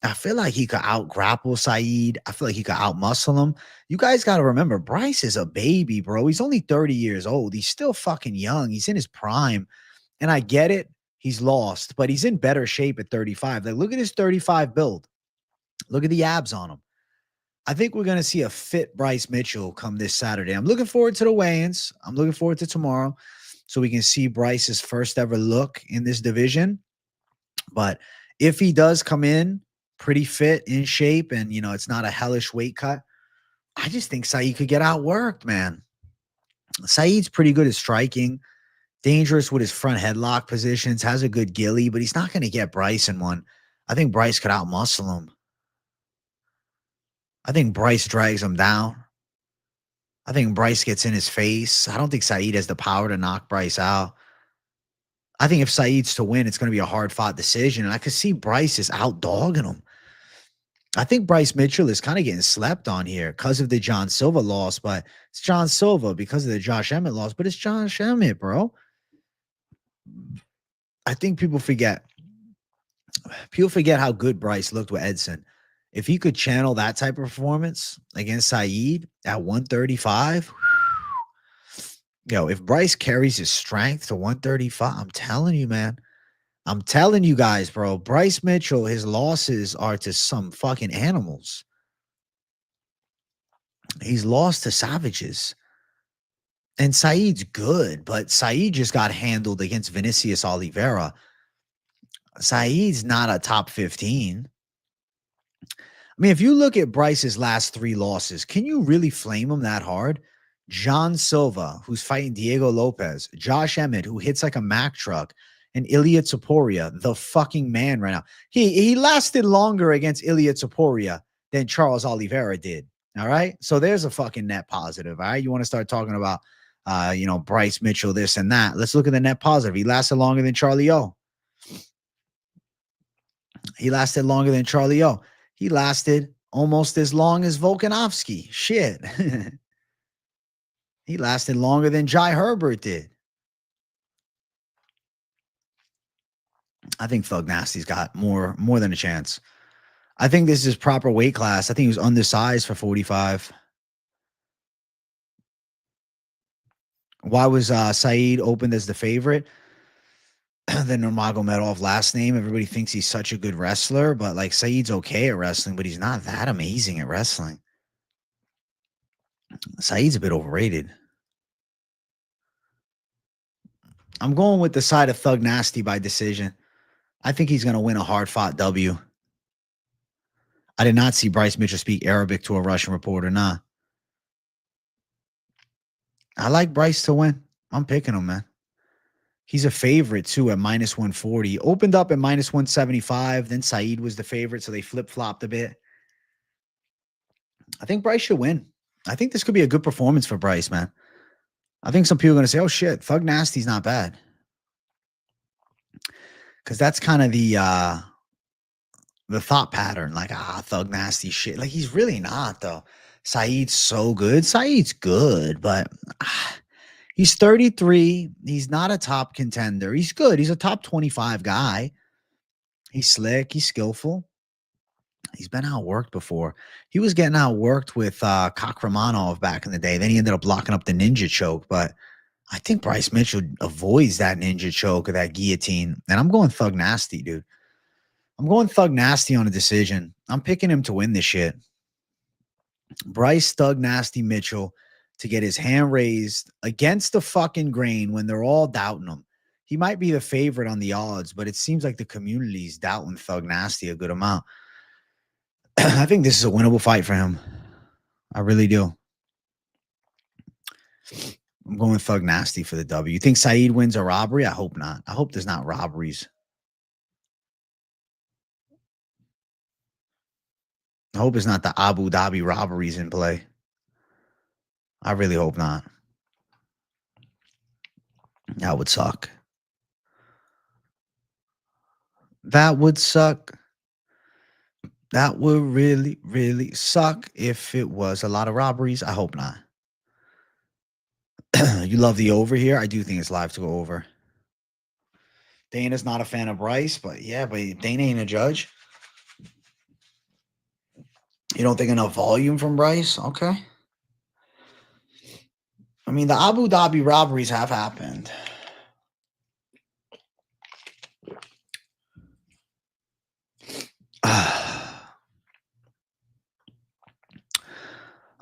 I feel like he could out-grapple Saeed. I feel like he could out-muscle him. You guys got to remember, Bryce is a baby, bro. He's only 30 years old. He's still fucking young. He's in his prime. And I get it. He's lost, but he's in better shape at 35. Like, look at his 35 build. Look at the abs on him. I think we're going to see a fit Bryce Mitchell come this Saturday. I'm looking forward to the weigh-ins. I'm looking forward to tomorrow so we can see Bryce's first ever look in this division. But if he does come in pretty fit, in shape, and, you know, it's not a hellish weight cut, I just think Saeed could get outworked, man. Saeed's pretty good at striking, dangerous with his front headlock positions, has a good ghillie, but he's not going to get Bryce in one. I think Bryce could outmuscle him. I think Bryce drags him down. I think Bryce gets in his face. I don't think Saeed has the power to knock Bryce out. I think if Saeed's to win, it's going to be a hard-fought decision, and I could see Bryce is out-dogging him. I think Bryce Mitchell is kind of getting slept on here because of the John Silva loss, but it's John Silva because of the Josh Emmett loss, but it's Josh Emmett, bro. I think people forget. People forget how good Bryce looked with Edson. If he could channel that type of performance against Saeed at 135, if Bryce carries his strength to 135, I'm telling you, man. I'm telling you guys, bro. Bryce Mitchell, his losses are to some fucking animals. He's lost to savages. And Saeed's good, but Saeed just got handled against Vinicius Oliveira. Saeed's not a top 15. I mean, if you look at Bryce's last 3 losses, can you really flame him that hard? John Silva, who's fighting Diego Lopez, Josh Emmett, who hits like a Mack truck, and Ilya Topuria, the fucking man right now. He lasted longer against Ilya Topuria than Charles Oliveira did. All right. So there's a fucking net positive. All right. You want to start talking about, Bryce Mitchell, this and that. Let's look at the net positive. He lasted longer than Charlie O. He lasted longer than Charlie O. He lasted almost as long as Volkanovski. Shit. He lasted longer than Jai Herbert did. I think Thug Nasty's got more than a chance. I think this is proper weight class. I think he was undersized for 45. Why was Saeed opened as the favorite? The Nurmagomedov last name. Everybody thinks he's such a good wrestler, but like Saeed's okay at wrestling, but he's not that amazing at wrestling. Saeed's a bit overrated. I'm going with the side of Thug Nasty by decision. I think he's going to win a hard-fought W. I did not see Bryce Mitchell speak Arabic to a Russian reporter. Nah. I like Bryce to win. I'm picking him, man. He's a favorite, too, at minus 140. Opened up at minus 175. Then Saeed was the favorite, so they flip-flopped a bit. I think Bryce should win. I think this could be a good performance for Bryce, man. I think some people are going to say, oh, shit, Thug Nasty's not bad. Because that's kind of the thought pattern. Like, Thug Nasty shit. Like, he's really not, though. Saeed's so good. Saeed's good, but he's 33. He's not a top contender. He's good. He's a top 25 guy. He's slick. He's skillful. He's been outworked before. He was getting outworked with Kakramanov back in the day. Then he ended up locking up the ninja choke. But I think Bryce Mitchell avoids that ninja choke or that guillotine. And I'm going Thug Nasty, dude. I'm going Thug Nasty on a decision. I'm picking him to win this shit. Bryce Thug Nasty Mitchell to get his hand raised against the fucking grain when they're all doubting him. He might be the favorite on the odds, but it seems like the community's doubting Thug Nasty a good amount. I think this is a winnable fight for him. I really do. I'm going Thug Nasty for the W. You think Saeed wins a robbery? I hope not. I hope there's not robberies. I hope it's not the Abu Dhabi robberies in play. I really hope not. That would suck. That would suck. That would really, really suck if it was a lot of robberies. I hope not. You love the over here? I do think it's live to go over. Dana's not a fan of Bryce, but yeah, but Dana ain't a judge. You don't think enough volume from Bryce? Okay. I mean, the Abu Dhabi robberies have happened.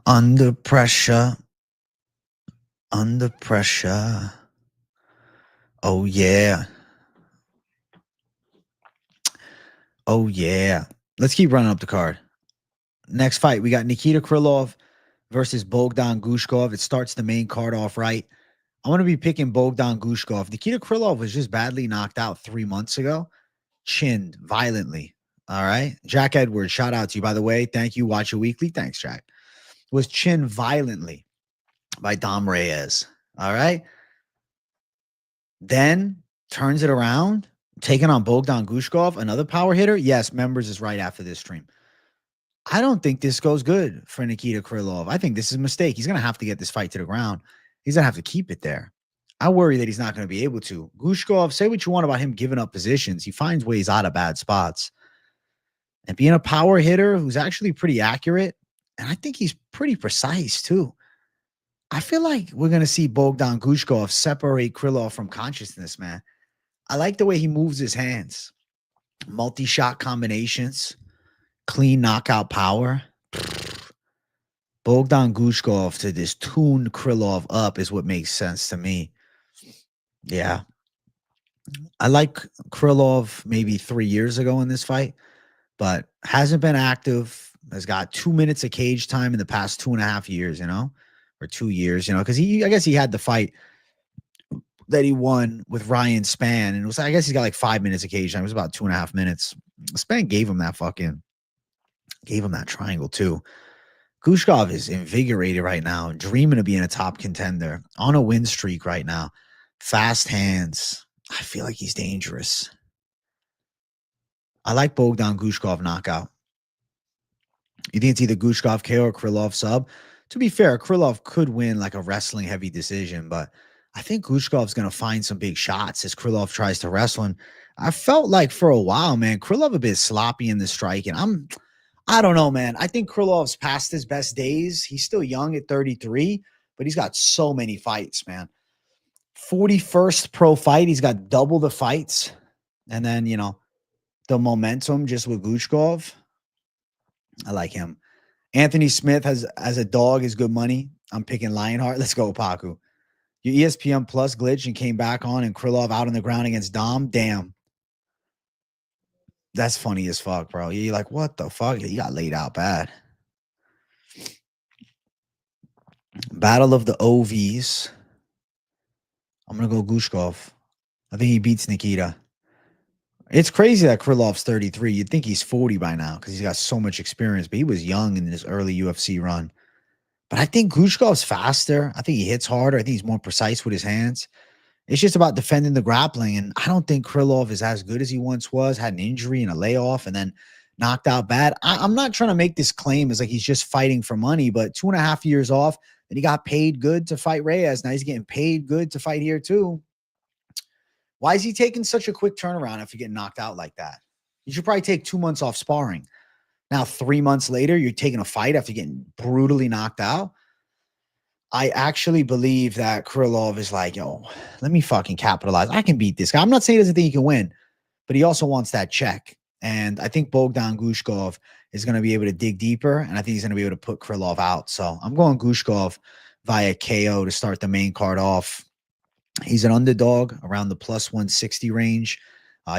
Under pressure. Under pressure. Oh, yeah. Oh, yeah. Let's keep running up the card. Next fight, we got Nikita Krylov versus Bogdan Guskov. It starts the main card off right. I'm going to be picking Bogdan Guskov. Nikita Krylov was just badly knocked out 3 months ago. Chinned violently. All right. Jack Edwards, shout out to you. By the way, thank you. Watch it weekly. Thanks, Jack. Was chinned violently by Dom Reyes. All right. Then turns it around, taking on Bogdan Guskov, another power hitter. Yes, members is right after this stream. I don't think this goes good for Nikita Krylov. I think this is a mistake. He's going to have to get this fight to the ground. He's going to have to keep it there. I worry that he's not going to be able to. Guskov, say what you want about him giving up positions. He finds ways out of bad spots. And being a power hitter who's actually pretty accurate, and I think he's pretty precise too. I feel like we're going to see Bogdan Guskov separate Krylov from consciousness, man. I like the way he moves his hands. Multi-shot combinations. Clean knockout power. Bogdan Guskov to this tune Krylov up is what makes sense to me. Yeah. I like Krylov maybe 3 years ago in this fight, but hasn't been active. Has got 2 minutes of cage time in the past 2.5 years, or 2 years, because I guess he had the fight that he won with Ryan Spann. And it was, I guess he's got like 5 minutes of cage time. It was about 2.5 minutes. Spann gave him that triangle too. Guskov is invigorated right now, dreaming of being a top contender, on a win streak right now. Fast hands. I feel like he's dangerous. I like Bogdan Guskov knockout. You think it's either Guskov KO or Krylov sub? To be fair, Krylov could win like a wrestling heavy decision, but I think Guskov's going to find some big shots as Krylov tries to wrestle. And I felt like for a while, man, Krylov a bit sloppy in the strike. And I don't know, man. I think Krylov's past his best days. He's still young at 33, but he's got so many fights, man. 41st pro fight. He's got double the fights. And then, the momentum just with Guskov. I like him. Anthony Smith has as a dog is good money. I'm picking Lionheart. Let's go, Paku. Your ESPN Plus glitch and came back on and Krylov out on the ground against Dom. Damn. That's funny as fuck, bro. You're like, what the fuck? He got laid out bad. Battle of the OVs. I'm going to go Guskov. I think he beats Nikita. It's crazy that Krylov's 33. You'd think he's 40 by now because he's got so much experience, but he was young in his early UFC run. But I think Guskov's faster. I think he hits harder. I think he's more precise with his hands. It's just about defending the grappling. And I don't think Krylov is as good as he once was. Had an injury and a layoff and then knocked out bad. I'm not trying to make this claim as like he's just fighting for money, but 2.5 years off. Then he got paid good to fight Reyes. Now he's getting paid good to fight here too. Why is he taking such a quick turnaround after getting knocked out like that? You should probably take 2 months off sparring. Now, 3 months later, you're taking a fight after getting brutally knocked out. I actually believe that Krylov is like, yo, let me fucking capitalize. I can beat this guy. I'm not saying he doesn't think he can win, but he also wants that check. And I think Bogdan Guskov is going to be able to dig deeper, and I think he's going to be able to put Krylov out. So I'm going Guskov via KO to start the main card off. He's an underdog around the plus 160 range.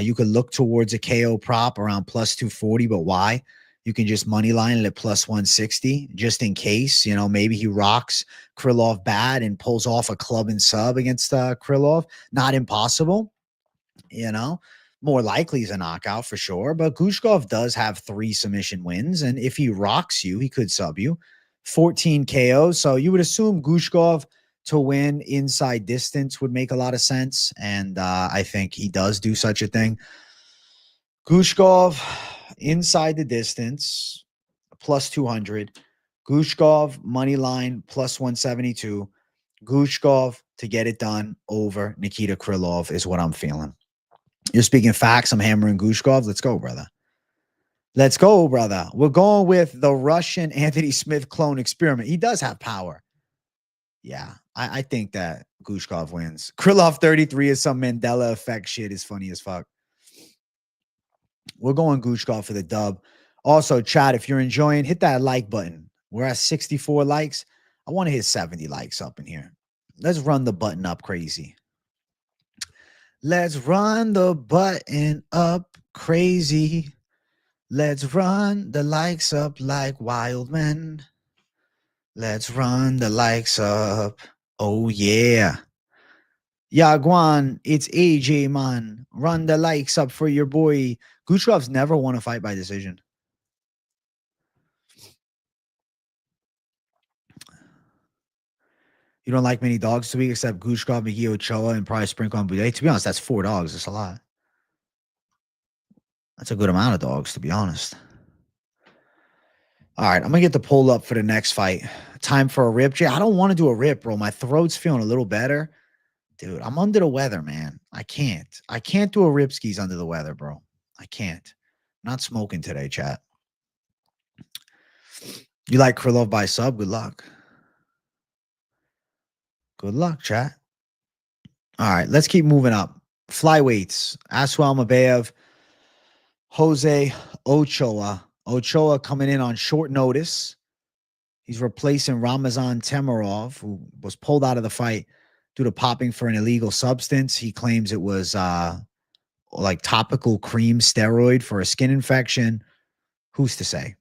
You could look towards a KO prop around plus 240, but why? You can just money line it at plus 160 just in case, maybe he rocks Krylov bad and pulls off a club and sub against Krylov. Not impossible, more likely he's a knockout for sure. But Guskov does have 3 submission wins. And if he rocks you, he could sub you 14 KOs. So you would assume Guskov to win inside distance would make a lot of sense. And I think he does do such a thing. Guskov inside the distance, plus 200. Guskov money line, plus 172. Guskov to get it done over Nikita Krylov is what I'm feeling. You're speaking facts. I'm hammering Guskov. Let's go, brother. Let's go, brother. We're going with the Russian Anthony Smith clone experiment. He does have power. Yeah, I think that Guskov wins. Krylov 33 is some Mandela effect shit. Is funny as fuck. We're going Guskov for the dub. Also, chat, if you're enjoying, hit that like button. We're at 64 likes. I want to hit 70 likes up in here. Let's run the button up crazy. Let's run the button up crazy. Let's run the likes up like wild men. Let's run the likes up. Oh, yeah. Yaguan, it's AJ, man. Run the likes up for your boy. Guskov's never won a fight by decision. You don't like many dogs this week except Guskov, McGhee, Ochoa, and probably sprinkle on Buday. To be honest, that's 4 dogs. That's a lot. That's a good amount of dogs, to be honest. All right, I'm going to get the poll up for the next fight. Time for a rip. Jay, I don't want to do a rip, bro. My throat's feeling a little better. Dude, I'm under the weather, man. I can't do a rip skis under the weather, bro. I can't. I'm not smoking today, chat. You like Krylov by sub? Good luck. Good luck, chat. All right, let's keep moving up. Flyweights. Aslan Almabayev, Jose Ochoa. Ochoa coming in on short notice. He's replacing Ramazan Temirov, who was pulled out of the fight due to popping for an illegal substance. He claims it was like topical cream steroid for a skin infection. Who's to say?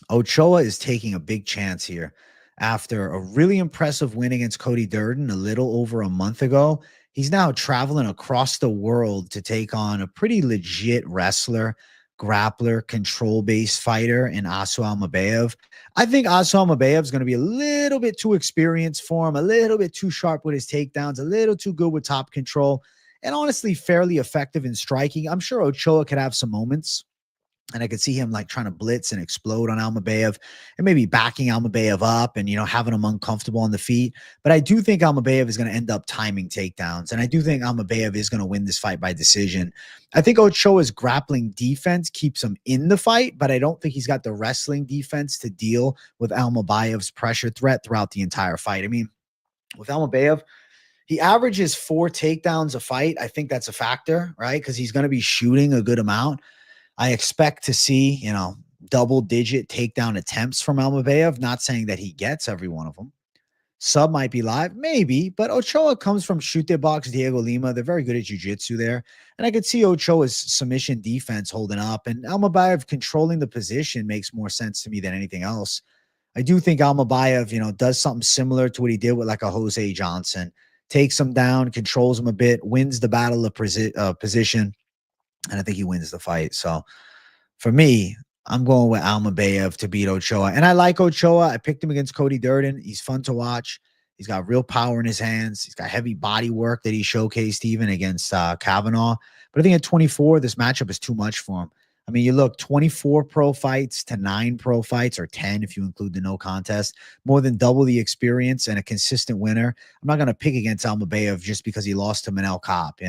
Ochoa is taking a big chance here. After a really impressive win against Cody Durden a little over a month ago, he's now traveling across the world to take on a pretty legit wrestler, grappler, control-based fighter in Aslan Almabayev. I think Aslan Almabayev is going to be a little bit too experienced for him, a little bit too sharp with his takedowns, a little too good with top control, and honestly fairly effective in striking. I'm sure Ochoa could have some moments. And I could see him like trying to blitz and explode on Almabayev and maybe backing Almabayev up and, having him uncomfortable on the feet. But I do think Almabayev is going to end up timing takedowns. And I do think Almabayev is going to win this fight by decision. I think Ochoa's grappling defense keeps him in the fight, but I don't think he's got the wrestling defense to deal with Almabayev's pressure threat throughout the entire fight. I mean, with Almabayev, he averages 4 takedowns a fight. I think that's a factor, right? Because he's going to be shooting a good amount. I expect to see, double-digit takedown attempts from Almabayev. Not saying that he gets every one of them. Sub might be live, maybe, but Ochoa comes from Chute Box Diego Lima. They're very good at jiu-jitsu there. And I could see Ochoa's submission defense holding up. And Almabayev controlling the position makes more sense to me than anything else. I do think Almabayev, does something similar to what he did with like a Jose Johnson. Takes him down, controls him a bit, wins the battle of position. And I think he wins the fight. So for me, I'm going with Almabayev to beat Ochoa. And I like Ochoa. I picked him against Cody Durden. He's fun to watch. He's got real power in his hands. He's got heavy body work that he showcased even against Kavanaugh. But I think at 24, this matchup is too much for him. I mean, you look 24 pro fights to 9 pro fights, or 10 if you include the no contest, more than double the experience and a consistent winner. I'm not going to pick against Almabayev just because he lost to Manel Kopp,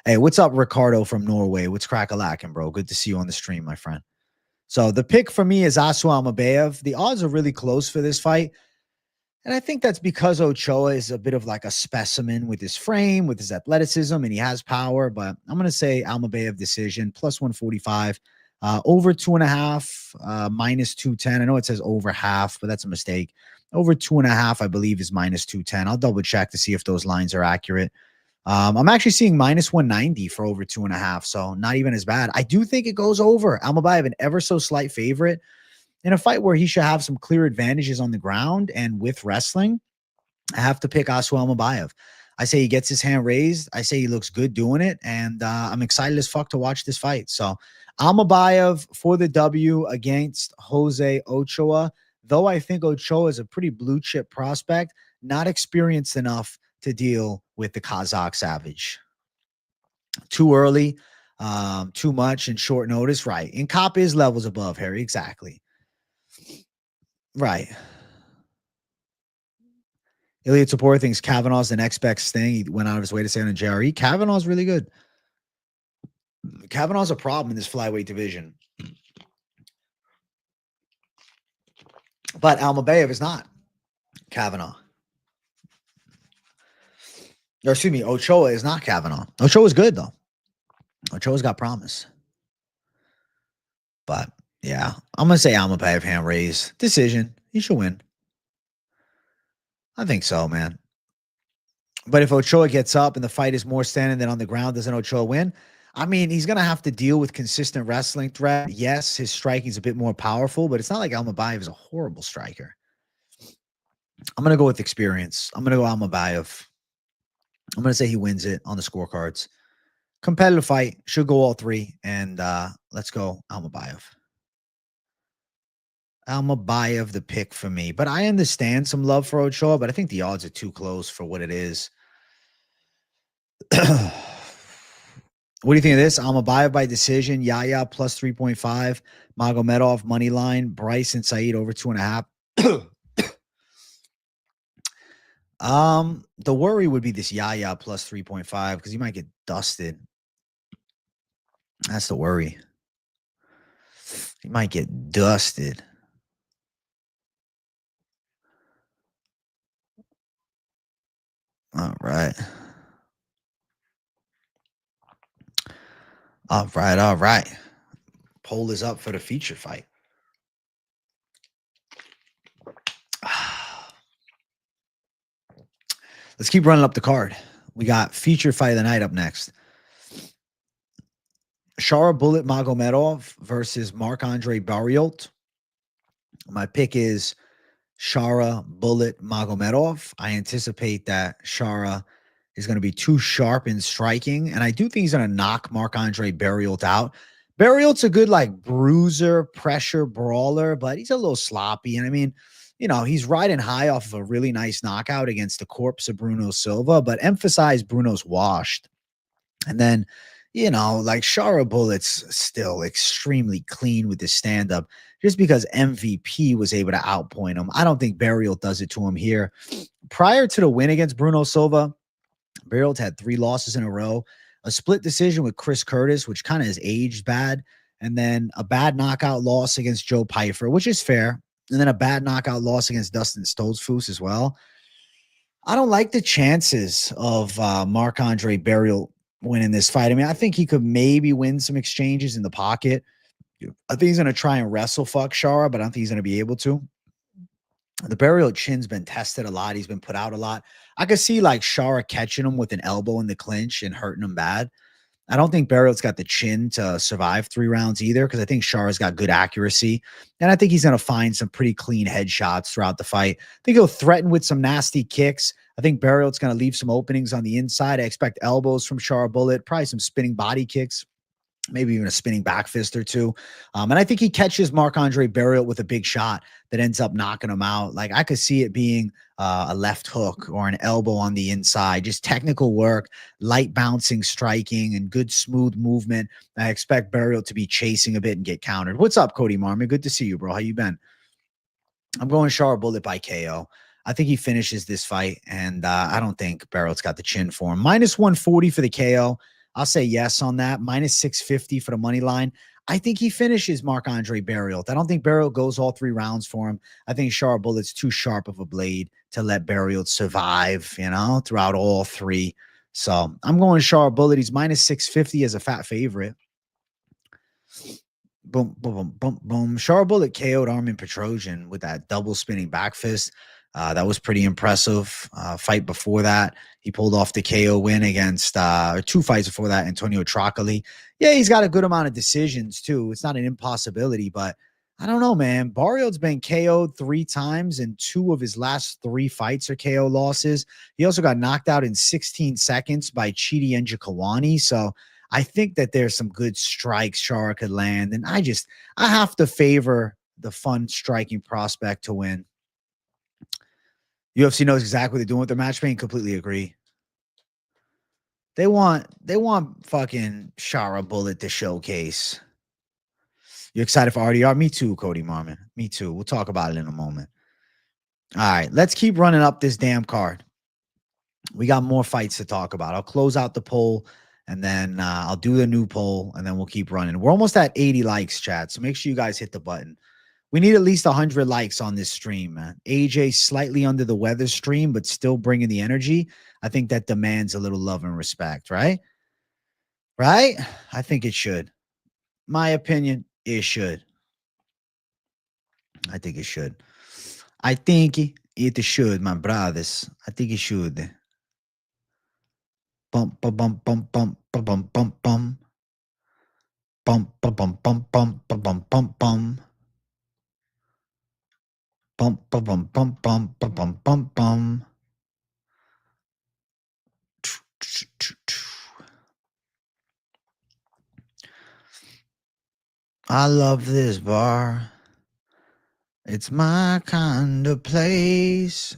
Hey, what's up, Ricardo from Norway? What's crack-a-lackin', bro? Good to see you on the stream, my friend. So the pick for me is Aslan Almabayev. The odds are really close for this fight. And I think that's because Ochoa is a bit of like a specimen with his frame, with his athleticism, and he has power. But I'm going to say Almabayev decision, plus 145. Over 2.5, minus 210. I know it says over half, but that's a mistake. Over 2.5, I believe, is minus 210. I'll double check to see if those lines are accurate. I'm actually seeing minus 190 for over 2.5, so not even as bad. I do think it goes over. Almabayev, an ever so slight favorite in a fight where he should have some clear advantages on the ground and with wrestling. I have to pick Aslan Almabayev. I say he gets his hand raised. I say he looks good doing it, and I'm excited as fuck to watch this fight. So Almabayev for the W against Jose Ochoa. Though I think Ochoa is a pretty blue chip prospect, not experienced enough to deal with the Kazakh Savage. Too early, too much in short notice. Right. And Cop is levels above Harry. Exactly. Right. Elliot Support thinks Kavanaugh's the next best thing. He went out of his way to say on a JRE. Kavanaugh's really good. Kavanaugh's a problem in this flyweight division. But Almabayev is not Kavanaugh. Or excuse me, Ochoa is not Kavanaugh. Ochoa's good, though. Ochoa's got promise. But, yeah, I'm going to say Almabayev hand raise. Decision. He should win. I think so, man. But if Ochoa gets up and the fight is more standing than on the ground, doesn't Ochoa win? I mean, he's going to have to deal with consistent wrestling threat. Yes, his striking's a bit more powerful, but it's not like Almabayev is a horrible striker. I'm going to go with experience. I'm going to go Almabayev. I'm going to say he wins it on the scorecards. Competitive fight. Should go all three. And let's go Almabayev. Almabayev, the pick for me. But I understand some love for Ochoa, but I think the odds are too close for what it is. What do you think of this? Almabayev by decision. Yahya plus 3.5. Magomedov money line. Bryce and Saeed over 2.5. The worry would be this Yahya plus 3.5 because he might get dusted. That's the worry. He might get dusted. All right. All right, all right. Poll is up for the feature fight. Let's keep running up the card. We got feature fight of the night up next. Shara Bullet Magomedov versus Marc-Andre Barriault. My pick is Shara Bullet Magomedov. I anticipate that Shara is going to be too sharp in striking, and I do think he's going to knock Marc-Andre Barriault out. Barriault's a good, like, bruiser, pressure brawler, but he's a little sloppy. And I mean, you know, he's riding high off of a really nice knockout against the corpse of Bruno Silva, but emphasize Bruno's washed. And then, you know, like Shara Bullet's still extremely clean with his stand-up just because MVP was able to outpoint him. I don't think Barriault does it to him here. Prior to the win against Bruno Silva, Barriault had 3 losses in a row, a split decision with Chris Curtis, which kind of has aged bad, and then a bad knockout loss against Joe Pyfer, which is fair, and then a bad knockout loss against Dustin Stoltzfus as well. I don't like the chances of Marc-Andre Barriault winning this fight. I mean, I think he could maybe win some exchanges in the pocket. I think he's going to try and wrestle fuck Shara, but I don't think he's going to be able to. The Barriault chin's been tested a lot. He's been put out a lot. I could see like Shara catching him with an elbow in the clinch and hurting him bad. I don't think Barriault's got the chin to survive 3 rounds either because I think Shara's got good accuracy. And I think he's going to find some pretty clean headshots throughout the fight. I think he'll threaten with some nasty kicks. I think Barriault's going to leave some openings on the inside. I expect elbows from Shara Bullet, probably some spinning body kicks, maybe even a spinning back fist or 2. And I think he catches Marc-Andre Barriault with a big shot that ends up knocking him out. Like I could see it being a left hook or an elbow on the inside, just technical work, light bouncing, striking, and good smooth movement. I expect Barriault to be chasing a bit and get countered. What's up, Cody Marmon? Good to see you, bro. How you been? I'm going Shara Bullet by KO. I think he finishes this fight, and I don't think Barriault's got the chin for him. Minus 140 for the KO. I'll say yes on that. Minus 650 for the money line. I think he finishes Marc-Andre Barriault. I don't think Barriault goes all 3 rounds for him. I think Shara Bullet's too sharp of a blade to let Barriault survive, you know, throughout all 3. So I'm going Shara Bullet. He's minus 650 as a fat favorite. Boom, boom, boom, boom, boom. Shara Bullet KO'd Armin Petrosian with that double spinning back fist. That was pretty impressive. Fight before that, he pulled off the KO win against 2 fights before that, Antonio Trocoli. Yeah, he's got a good amount of decisions too. It's not an impossibility, but I don't know, man. Barriault's been KO'd 3 times, and 2 of his last 3 fights are KO losses. He also got knocked out in 16 seconds by Chidi Njokuani. So I think that there's some good strikes Shara could land, and I have to favor the fun striking prospect to win. UFC knows exactly what they're doing with their matchmaking. Completely agree. They want fucking Shara Bullet to showcase. You excited for RDR? Me too, Cody Marmon. Me too. We'll talk about it in a moment. All right, let's keep running up this damn card. We got more fights to talk about. I'll close out the poll And then I'll do the new poll, and then we'll keep running. We're almost at 80 likes, chat. So make sure you guys hit the button. We need at least 100 likes on this stream, man. AJ slightly under the weather stream, but still bringing the energy. I think that demands a little love and respect, right? Right? I think it should. My opinion, it should. I think it should. I think it should, my brothers. I think it should. Bum, bum, bum, bum, bum, bum, bum, bum, bum. Bum, bum, bum, bum, bum, bum, bum, bum, bum. Bum, bum, bum, bum, bum, bum, bum, bum, bum. I love this bar. It's my kind of place.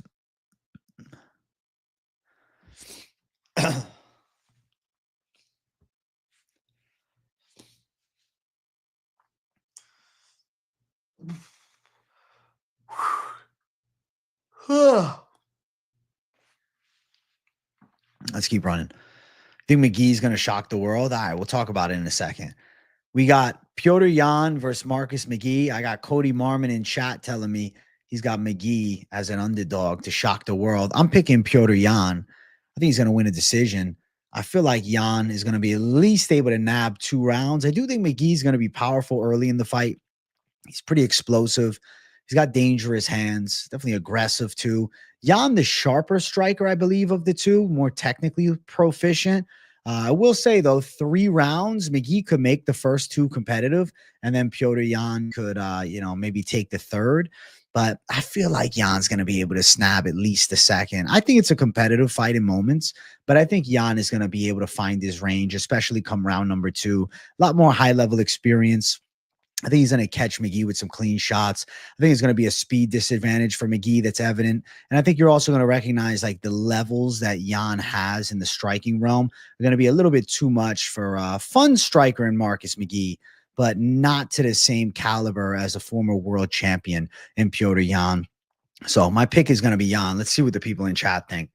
Let's keep running. I think McGhee's going to shock the world. All right, we'll talk about it in a second. We got Petr Yan versus Marcus McGhee. I got Cody Marmon in chat telling me he's got McGhee as an underdog to shock the world. I'm picking Petr Yan. I think he's going to win a decision. I feel like Yan is going to be at least able to nab 2 rounds. I do think McGhee's going to be powerful early in the fight. He's pretty explosive. He's got dangerous hands, definitely aggressive too. Yan, the sharper striker, I believe, of the two, more technically proficient. I will say, though, 3 rounds, McGhee could make the first 2 competitive, and then Petr Yan could, maybe take the third. But I feel like Jan's going to be able to snap at least the second. I think it's a competitive fight in moments, but I think Yan is going to be able to find his range, especially come round number 2. A lot more high-level experience. I think he's going to catch McGhee with some clean shots. I think it's going to be a speed disadvantage for McGhee that's evident. And I think you're also going to recognize like the levels that Yan has in the striking realm are going to be a little bit too much for a fun striker in Marcus McGhee, but not to the same caliber as a former world champion in Petr Yan. So my pick is going to be Yan. Let's see what the people in chat think.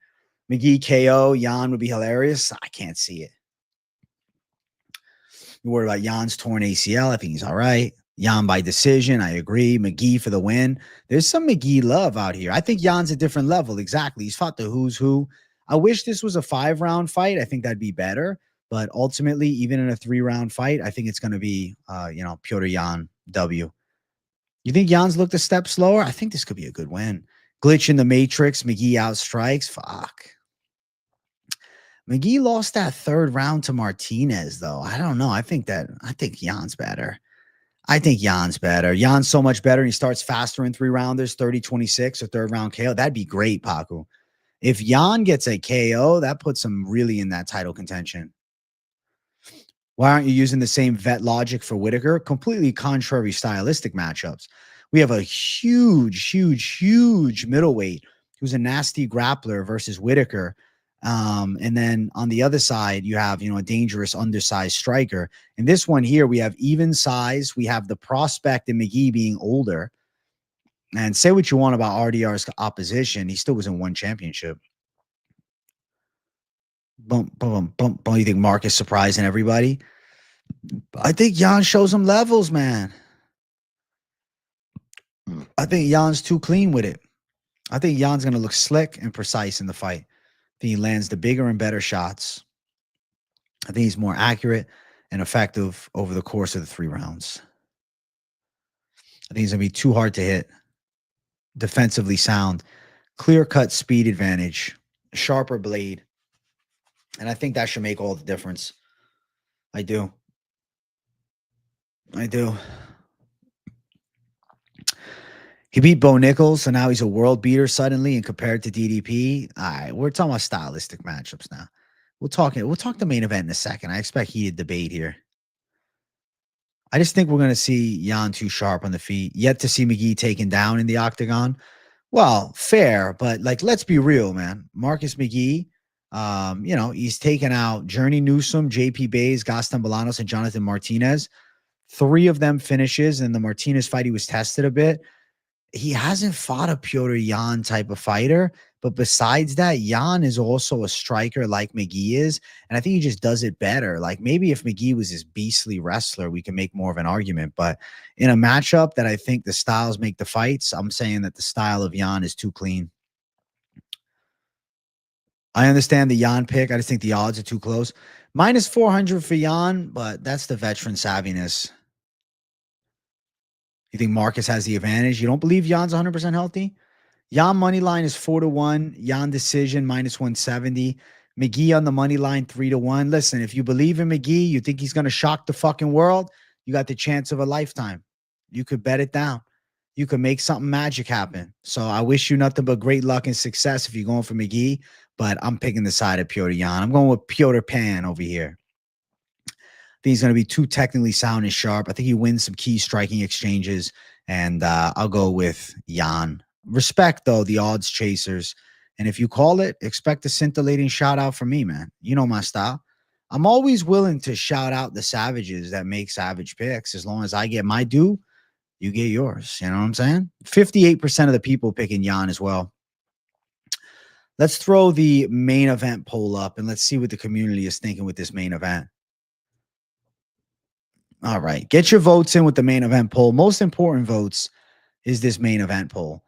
McGhee KO, Yan would be hilarious. I can't see it. You're worried about Jan's torn ACL. I think he's all right. Yan by decision. I agree. McGhee for the win. There's some McGhee love out here. I think Jan's a different level. Exactly. He's fought the who's who. I wish this was a 5-round fight. I think that'd be better. But ultimately, even in a 3-round fight, I think it's going to be, Petr Yan W. You think Jan's looked a step slower? I think this could be a good win. Glitch in the matrix. McGhee outstrikes. Fuck. McGhee lost that 3rd round to Martinez, though. I don't know. I think Jan's better. I think Jan's better. Jan's so much better. He starts faster in 3-rounders, 30-26 or 3rd round KO. That'd be great, Paku. If Yan gets a KO, that puts him really in that title contention. Why aren't you using the same vet logic for Whittaker? Completely contrary stylistic matchups. We have a huge middleweight who's a nasty grappler versus Whittaker. And then on the other side, you have, a dangerous undersized striker. In this one here, we have even size. We have the prospect in McGhee being older. And say what you want about RDR's opposition. He still was in 1 championship. Bump, bump, bump, bump. You think Mark is surprising everybody? I think Yan shows him levels, man. I think Jan's too clean with it. I think Jan's going to look slick and precise in the fight. I think he lands the bigger and better shots. I think he's more accurate and effective over the course of the 3 rounds. I think he's going to be too hard to hit. Defensively sound. Clear-cut speed advantage. Sharper blade. And I think that should make all the difference. I do. He beat Bo Nichols, so now he's a world beater suddenly and compared to DDP. All right, we're talking about stylistic matchups now. We'll talk the main event in a second. I expect heated debate here. I just think we're going to see Yan too sharp on the feet. Yet to see McGhee taken down in the octagon. Well, fair, but let's be real, man. Marcus McGhee, he's taken out Journey Newsom, JP Bays, Gaston Bolanos, and Jonathan Martinez. 3 of them finishes. In the Martinez fight, he was tested a bit. He hasn't fought a Petr Yan type of fighter, But besides that, Jan is also a striker like McGhee is. And I think he just does it better. Like maybe if McGhee was this beastly wrestler, we can make more of an argument. But in a matchup that I think the styles make the fights, I'm saying that the style of Jan is too clean. I understand the Jan pick. I just think the odds are too close. Minus 400 for Jan, but that's the veteran savviness. You think Marcus has the advantage? You don't believe Jan's 100% healthy? Jan money line is 4-1. Jan decision minus 170. McGhee on the money line 3-1. Listen, if you believe in McGhee, you think he's going to shock the fucking world, you got the chance of a lifetime. You could bet it down. You could make something magic happen. So I wish you nothing but great luck and success if you're going for McGhee, but I'm picking the side of Piotr Jan. I'm going with Piotr Pan over here. I think he's going to be too technically sound and sharp. I think he wins some key striking exchanges, and I'll go with Jan. Respect, though, the odds chasers. And if you call it, expect a scintillating shout out from me, man. You know my style. I'm always willing to shout out the savages that make savage picks. As long as I get my due, you get yours. You know what I'm saying? 58% of the people picking Jan as well. Let's throw the main event poll up, and let's see what the community is thinking with this main event. All right. Get your votes in with the main event poll. Most important votes is this main event poll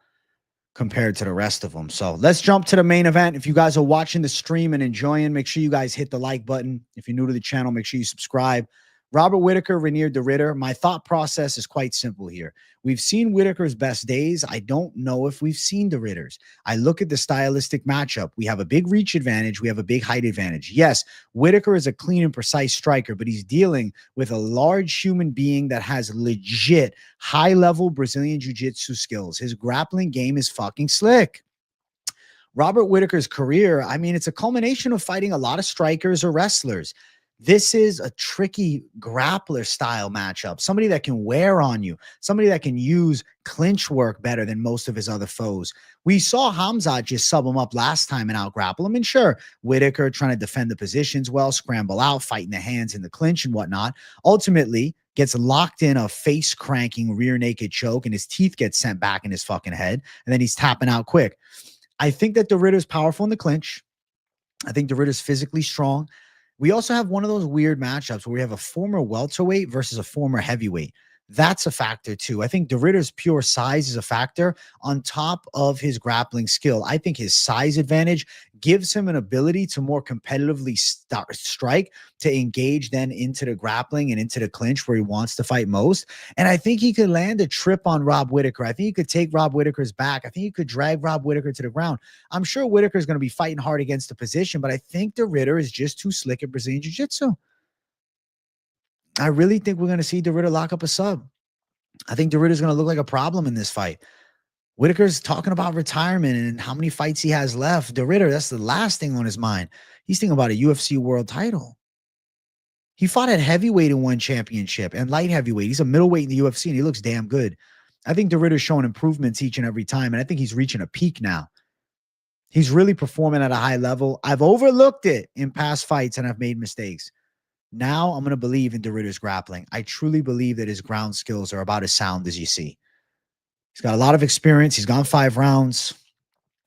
compared to the rest of them. So let's jump to the main event. If you guys are watching the stream and enjoying, make sure you guys hit the like button. If you're new to the channel, make sure you subscribe. Robert Whittaker, Rainier de Ridder. My thought process is quite simple here. We've seen Whittaker's best days. I don't know if we've seen de Ridder's. I look at the stylistic matchup. We have a big reach advantage. We have a big height advantage. Yes, Whittaker is a clean and precise striker, but he's dealing with a large human being that has legit high-level Brazilian jiu-jitsu skills. His grappling game is fucking slick. Robert Whittaker's career, I mean, it's a culmination of fighting a lot of strikers or wrestlers. This is a tricky grappler style matchup. Somebody that can wear on you. Somebody that can use clinch work better than most of his other foes. We saw Hamzat just sub him up last time and out grapple him. And sure, Whittaker trying to defend the positions well, scramble out, fighting the hands in the clinch and whatnot. Ultimately, gets locked in a face cranking rear naked choke and his teeth get sent back in his fucking head. And then he's tapping out quick. I think that de Ridder's powerful in the clinch. I think de Ridder's physically strong. We also have one of those weird matchups where we have a former welterweight versus a former heavyweight. That's a factor too. I think de Ridder's pure size is a factor on top of his grappling skill. I think his size advantage gives him an ability to more competitively strike, to engage then into the grappling and into the clinch where he wants to fight most. And I think he could land a trip on Rob Whittaker. I think he could take Rob Whittaker's back. I think he could drag Rob Whittaker to the ground. I'm sure Whittaker is going to be fighting hard against the position, but I think de Ridder is just too slick at Brazilian Jiu-Jitsu. I really think we're going to see de Ridder lock up a sub. I think de Ridder's going to look like a problem in this fight. Whittaker's talking about retirement and how many fights he has left. De Ridder, that's the last thing on his mind. He's thinking about a UFC world title. He fought at heavyweight and won championship and light heavyweight. He's a middleweight in the UFC and he looks damn good. I think de Ridder's showing improvements each and every time, and I think he's reaching a peak now. He's really performing at a high level. I've overlooked it in past fights and I've made mistakes. Now I'm going to believe in de Ridder's grappling. I truly believe that his ground skills are about as sound as you see. He's got a lot of experience. He's gone 5 rounds.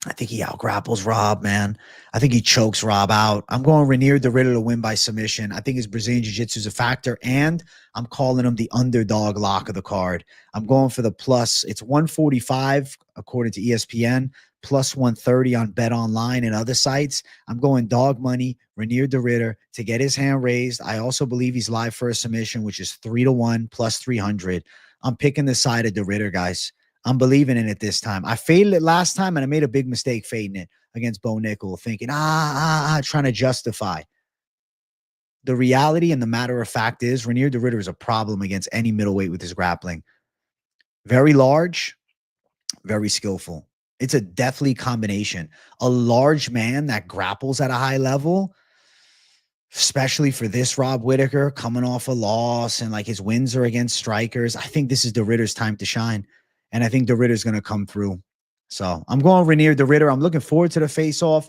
I think he out-grapples Rob, man. I think he chokes Rob out. I'm going Rainier de Ridder to win by submission. I think his Brazilian Jiu-Jitsu is a factor, and I'm calling him the underdog lock of the card. I'm going for the plus. It's 145, according to ESPN, plus 130 on Bet Online and other sites. I'm going dog money, Rainier de Ridder, to get his hand raised. I also believe he's live for a submission, which is 3-1 plus 300. I'm picking the side of de Ridder, guys. I'm believing in it this time. I faded it last time, and I made a big mistake fading it against Bo Nickel, thinking, trying to justify. The reality and the matter of fact is Rainier de Ridder is a problem against any middleweight with his grappling. Very large, very skillful. It's a deathly combination. A large man that grapples at a high level, especially for this Rob Whittaker coming off a loss and like his wins are against strikers. I think this is de Ridder's time to shine. And I think de Ridder's going to come through. So I'm going Rainier de Ridder. I'm looking forward to the face-off.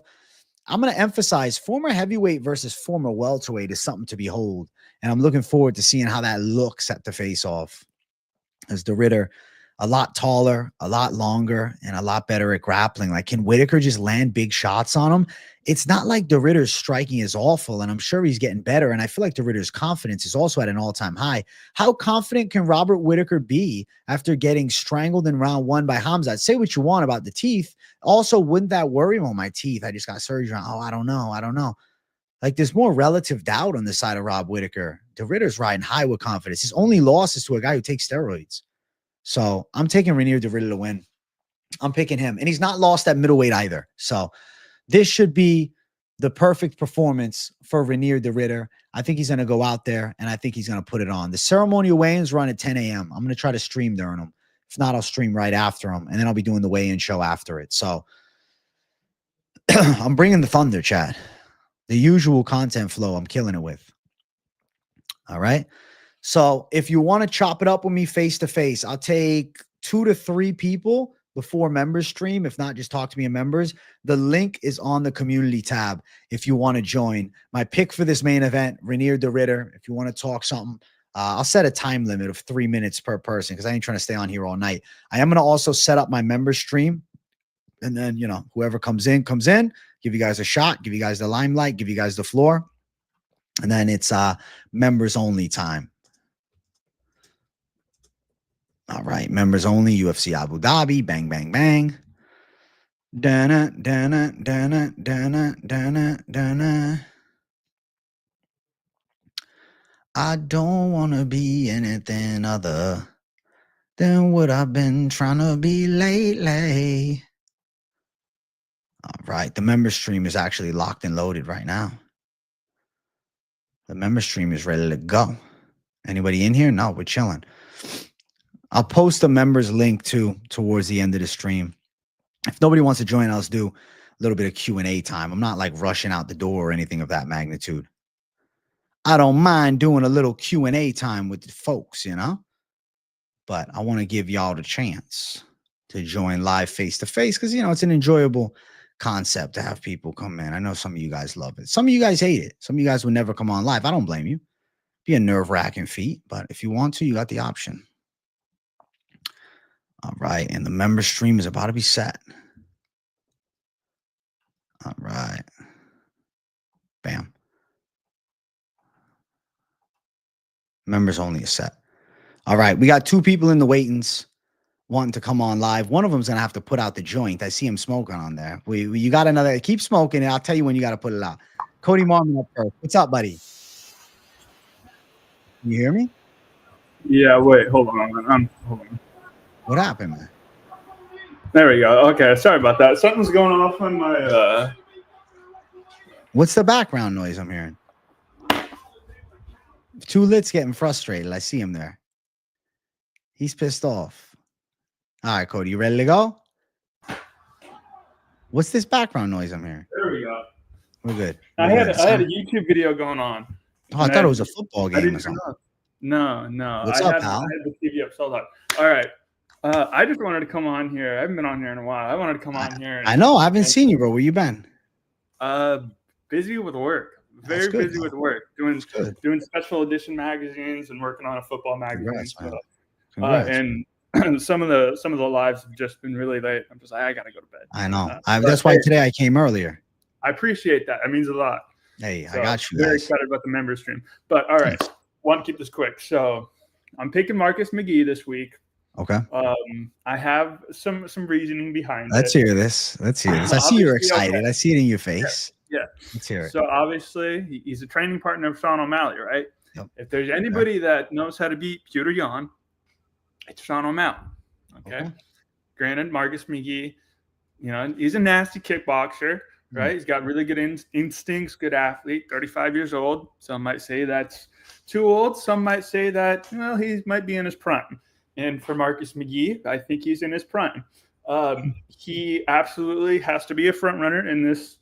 I'm going to emphasize former heavyweight versus former welterweight is something to behold. And I'm looking forward to seeing how that looks at the face-off. As de Ridder, a lot taller, a lot longer, and a lot better at grappling. Like, can Whittaker just land big shots on him? It's not like the Ritter's striking is awful, and I'm sure he's getting better. And I feel like the Ritter's confidence is also at an all-time high. How confident can Robert Whittaker be after getting strangled in round 1 by Khamzat? Say what you want about the teeth. Also, wouldn't that worry him? Oh, my teeth. I just got surgery on. Oh, I don't know. I don't know. Like, there's more relative doubt on the side of Rob Whittaker. The Ritter's riding high with confidence. His only loss is to a guy who takes steroids. So I'm taking Reinier de Ridder to win. I'm picking him. And he's not lost at middleweight either. So this should be the perfect performance for Reinier de Ridder. I think he's going to go out there, and I think he's going to put it on. The ceremonial weigh-ins run at 10 a.m. I'm going to try to stream during them. If not, I'll stream right after them, and then I'll be doing the weigh-in show after it. So I'm bringing the thunder, chat. The usual content flow I'm killing it with. All right. So if you want to chop it up with me face-to-face, I'll take 2 to 3 people before members stream. If not, just talk to me in members. The link is on the community tab if you want to join. My pick for this main event, Reinier de Ridder. If you want to talk something, I'll set a time limit of 3 minutes per person because I ain't trying to stay on here all night. I am going to also set up my members stream. And then, you know, whoever comes in, give you guys a shot, give you guys the limelight, give you guys the floor. And then it's members only time. All right, members only, UFC Abu Dhabi, bang, bang, bang. Dana, dana, dana, dana, dana, dana. I don't want to be anything other than what I've been trying to be lately. All right, the member stream is actually locked and loaded right now. The member stream is ready to go. Anybody in here? No, we're chilling. I'll post the members link too towards the end of the stream. If nobody wants to join, I'll just do a little bit of Q&A time. I'm not like rushing out the door or anything of that magnitude. I don't mind doing a little Q&A time with the folks, you know? But I want to give y'all the chance to join live face-to-face because, you know, it's an enjoyable concept to have people come in. I know some of you guys love it. Some of you guys hate it. Some of you guys would never come on live. I don't blame you. Be a nerve-wracking feat, but if you want to, you got the option. All right, and the member stream is about to be set. All right. Bam. Members only is set. All right, we got 2 people in the wait-ins wanting to come on live. One of them's going to have to put out the joint. I see him smoking on there. You got another. Keep smoking, and I'll tell you when you got to put it out. Cody Marmon up first. What's up, buddy? You hear me? Yeah, wait, hold on. Hold on. What happened, man? There we go. Okay, sorry about that. Something's going off on my What's the background noise I'm hearing? 2 Lit's getting frustrated. I see him there. He's pissed off. All right, Cody, you ready to go? What's this background noise I'm hearing? There we go. We're good. I had a YouTube video going on. Oh, I thought it was a football game or something. No. What's up, pal? I had the TV up so loud. All right. I just wanted to come on here. I haven't been on here in a while. I wanted to come on here. I know. I haven't seen you, bro. Where you been? Busy with work. Very good, busy with work. Doing special edition magazines and working on a football magazine. Congrats, and some of the lives have just been really late. I'm just like, I gotta go to bed. I know. That's why today I came earlier. I appreciate that. That means a lot. Hey, so I got you. Very excited about the member stream. But all right, want to keep this quick. So I'm picking Marcus McGhee this week. Okay. I have some reasoning behind it. Let's hear this. I see you're excited. Okay. I see it in your face. Yeah. Let's hear it. So obviously he's a training partner of Sean O'Malley, right? Yep. If there's anybody that knows how to beat Petr Yan, it's Sean O'Malley. Okay. Granted, Marcus McGhee, you know, he's a nasty kickboxer, right? He's got really good instincts, good athlete, 35 years old. Some might say that's too old. Some might say that, well, he might be in his prime. And for Marcus McGhee, I think he's in his prime. He absolutely has to be a front runner in this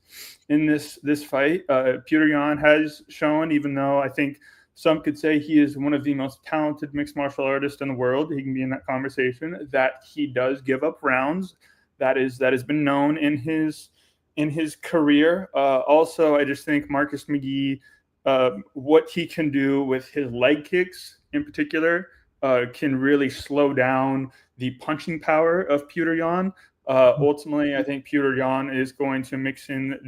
fight. Petr Yan has shown, even though I think some could say he is one of the most talented mixed martial artists in the world, he can be in that conversation, that he does give up rounds. That has been known in his career. Also, I just think Marcus McGhee, what he can do with his leg kicks in particular, can really slow down the punching power of Petr Yan. Ultimately, I think Petr Yan is going to mix in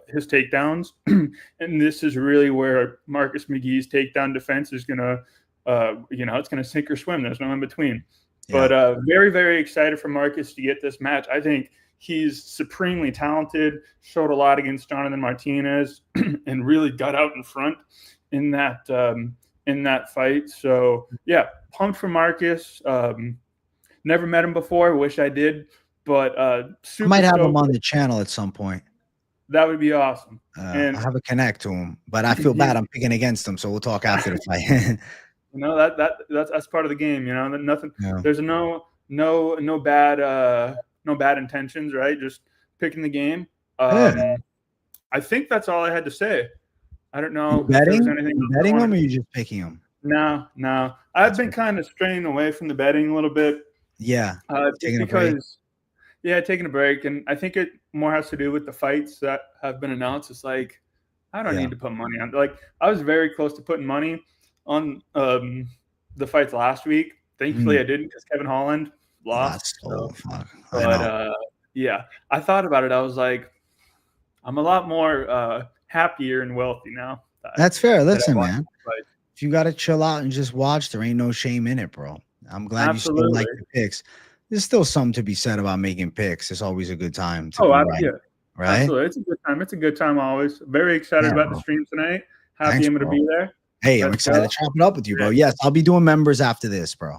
his takedowns, and this is really where Marcus McGhee's takedown defense is gonna, it's gonna sink or swim. There's no in between. Yeah. But very, very excited for Marcus to get this match. I think he's supremely talented. Showed a lot against Jonathan Martinez, and really got out in front in that fight. So yeah, pumped for Marcus. Never met him before. Wish I did, but super I might have him on the channel at some point. That would be awesome. And I have a connect to him, but I feel bad. I'm picking against him, so we'll talk after the fight. That's part of the game. Nothing. Yeah. There's no bad intentions, right? Just picking the game. I think that's all I had to say. I don't know. Betting him, or you just picking him? No. I've been kind of straying away from the betting a little bit. Yeah, taking a break, and I think it more has to do with the fights that have been announced. It's like I don't need to put money on. Like I was very close to putting money on the fights last week. Thankfully, I didn't because Kevin Holland lost. I thought about it. I was like, I'm a lot more happier and wealthy now. That's fair. Listen, man. If you got to chill out and just watch, there ain't no shame in it, bro. I'm glad you still like the picks. There's still something to be said about making picks. It's always a good time. Right? Absolutely. It's a good time. It's a good time always. Very excited about the stream tonight. Happy I'm going to be there. Hey, I'm excited to chop it up with you, bro. Yes, I'll be doing members after this, bro.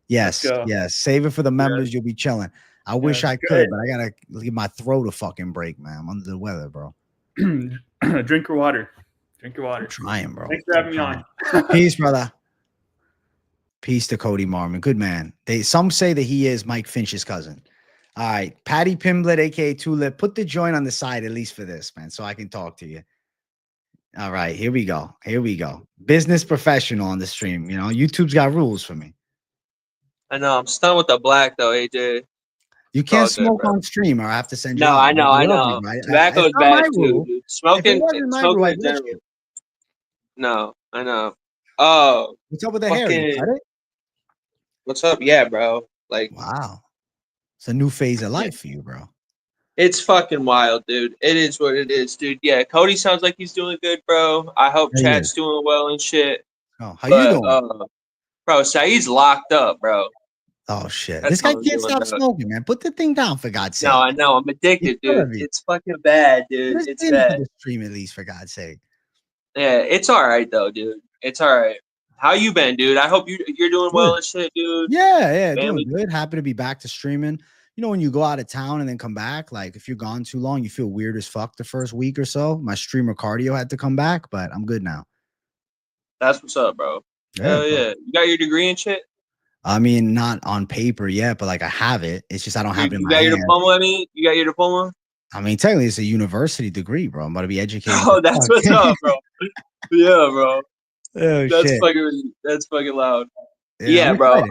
Yes. Save it for the members. You'll be chilling. I wish I could, but I got to give my throat a fucking break, man. I'm under the weather, bro. Drink your water. I'm trying, bro. Thanks for having me on. Peace, brother. Peace to Cody Marmon. Good man. Some say that he is Mike Finch's cousin. All right. Patty Pimblett, a.k.a. Tulip. Put the joint on the side, at least for this, man, so I can talk to you. All right. Here we go. Business professional on the stream. YouTube's got rules for me. I know. I'm stunned with the black, though, AJ. You can't smoke on stream, or I have to send you. No, I know. Tobacco's bad, too. Dude. Smoking in general. No, I know. Oh. What's up with the hair? You cut it? What's up? Yeah, bro. Like, wow. It's a new phase of life for you, bro. It's fucking wild, dude. It is what it is, dude. Yeah, Cody sounds like he's doing good, bro. I hope Chad's doing well and shit. Oh, how you doing? Bro, Saeed's locked up, bro. Oh, shit. This guy can't stop smoking, man. Put the thing down, for God's sake. No, I know. I'm addicted, dude. It's fucking bad, dude. It's bad. The stream, at least, for God's sake. Yeah, it's all right, though, dude. It's all right. How you been, dude? I hope you're doing well and shit, dude. Yeah, doing good. Happy to be back to streaming. When you go out of town and then come back, like if you're gone too long, you feel weird as fuck the first week or so. My streamer cardio had to come back, but I'm good now. That's what's up, bro. Hell yeah. You got your degree and shit? I mean, not on paper yet, but like I have it. It's just I don't have it in my hand. You got your diploma, I mean? You got your diploma? I mean, technically it's a university degree, bro. I'm about to be educated. Oh, that's what's up, bro. Yeah, bro. Oh, that's fucking loud. Yeah, bro.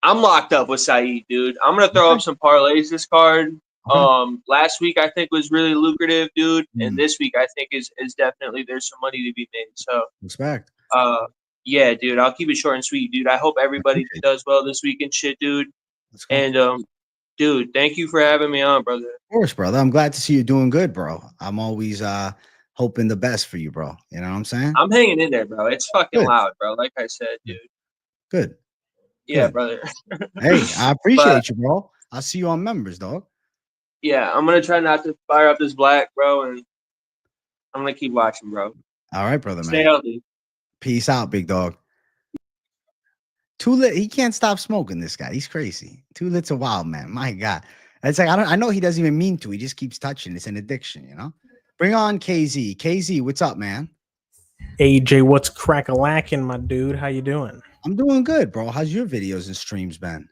I'm locked up with Saeed, dude. I'm gonna throw up some parlays this card. Last week I think was really lucrative, dude, and this week I think is definitely there's some money to be made. So respect. Yeah, dude. I'll keep it short and sweet, dude. I hope everybody does well this week and shit, dude. And dude, thank you for having me on, brother. Of course, brother. I'm glad to see you doing good, bro. I'm always hoping the best for you, bro. You know what I'm saying? I'm hanging in there, bro. It's fucking loud, bro. Like I said, dude. Good. Yeah, brother. Hey, I appreciate you, bro. I'll see you on members, dog. Yeah, I'm gonna try not to fire up this black, bro, and I'm gonna keep watching, bro. All right, brother, man. Stay healthy. Peace out, big dog. Too Lit, he can't stop smoking. This guy, he's crazy. Too Lit's a wild man. My God, it's like I know he doesn't even mean to. He just keeps touching. It's an addiction, you know. Bring on KZ. KZ, what's up, man? AJ, what's crack-a-lackin', my dude? How you doing? I'm doing good, bro. How's your videos and streams been?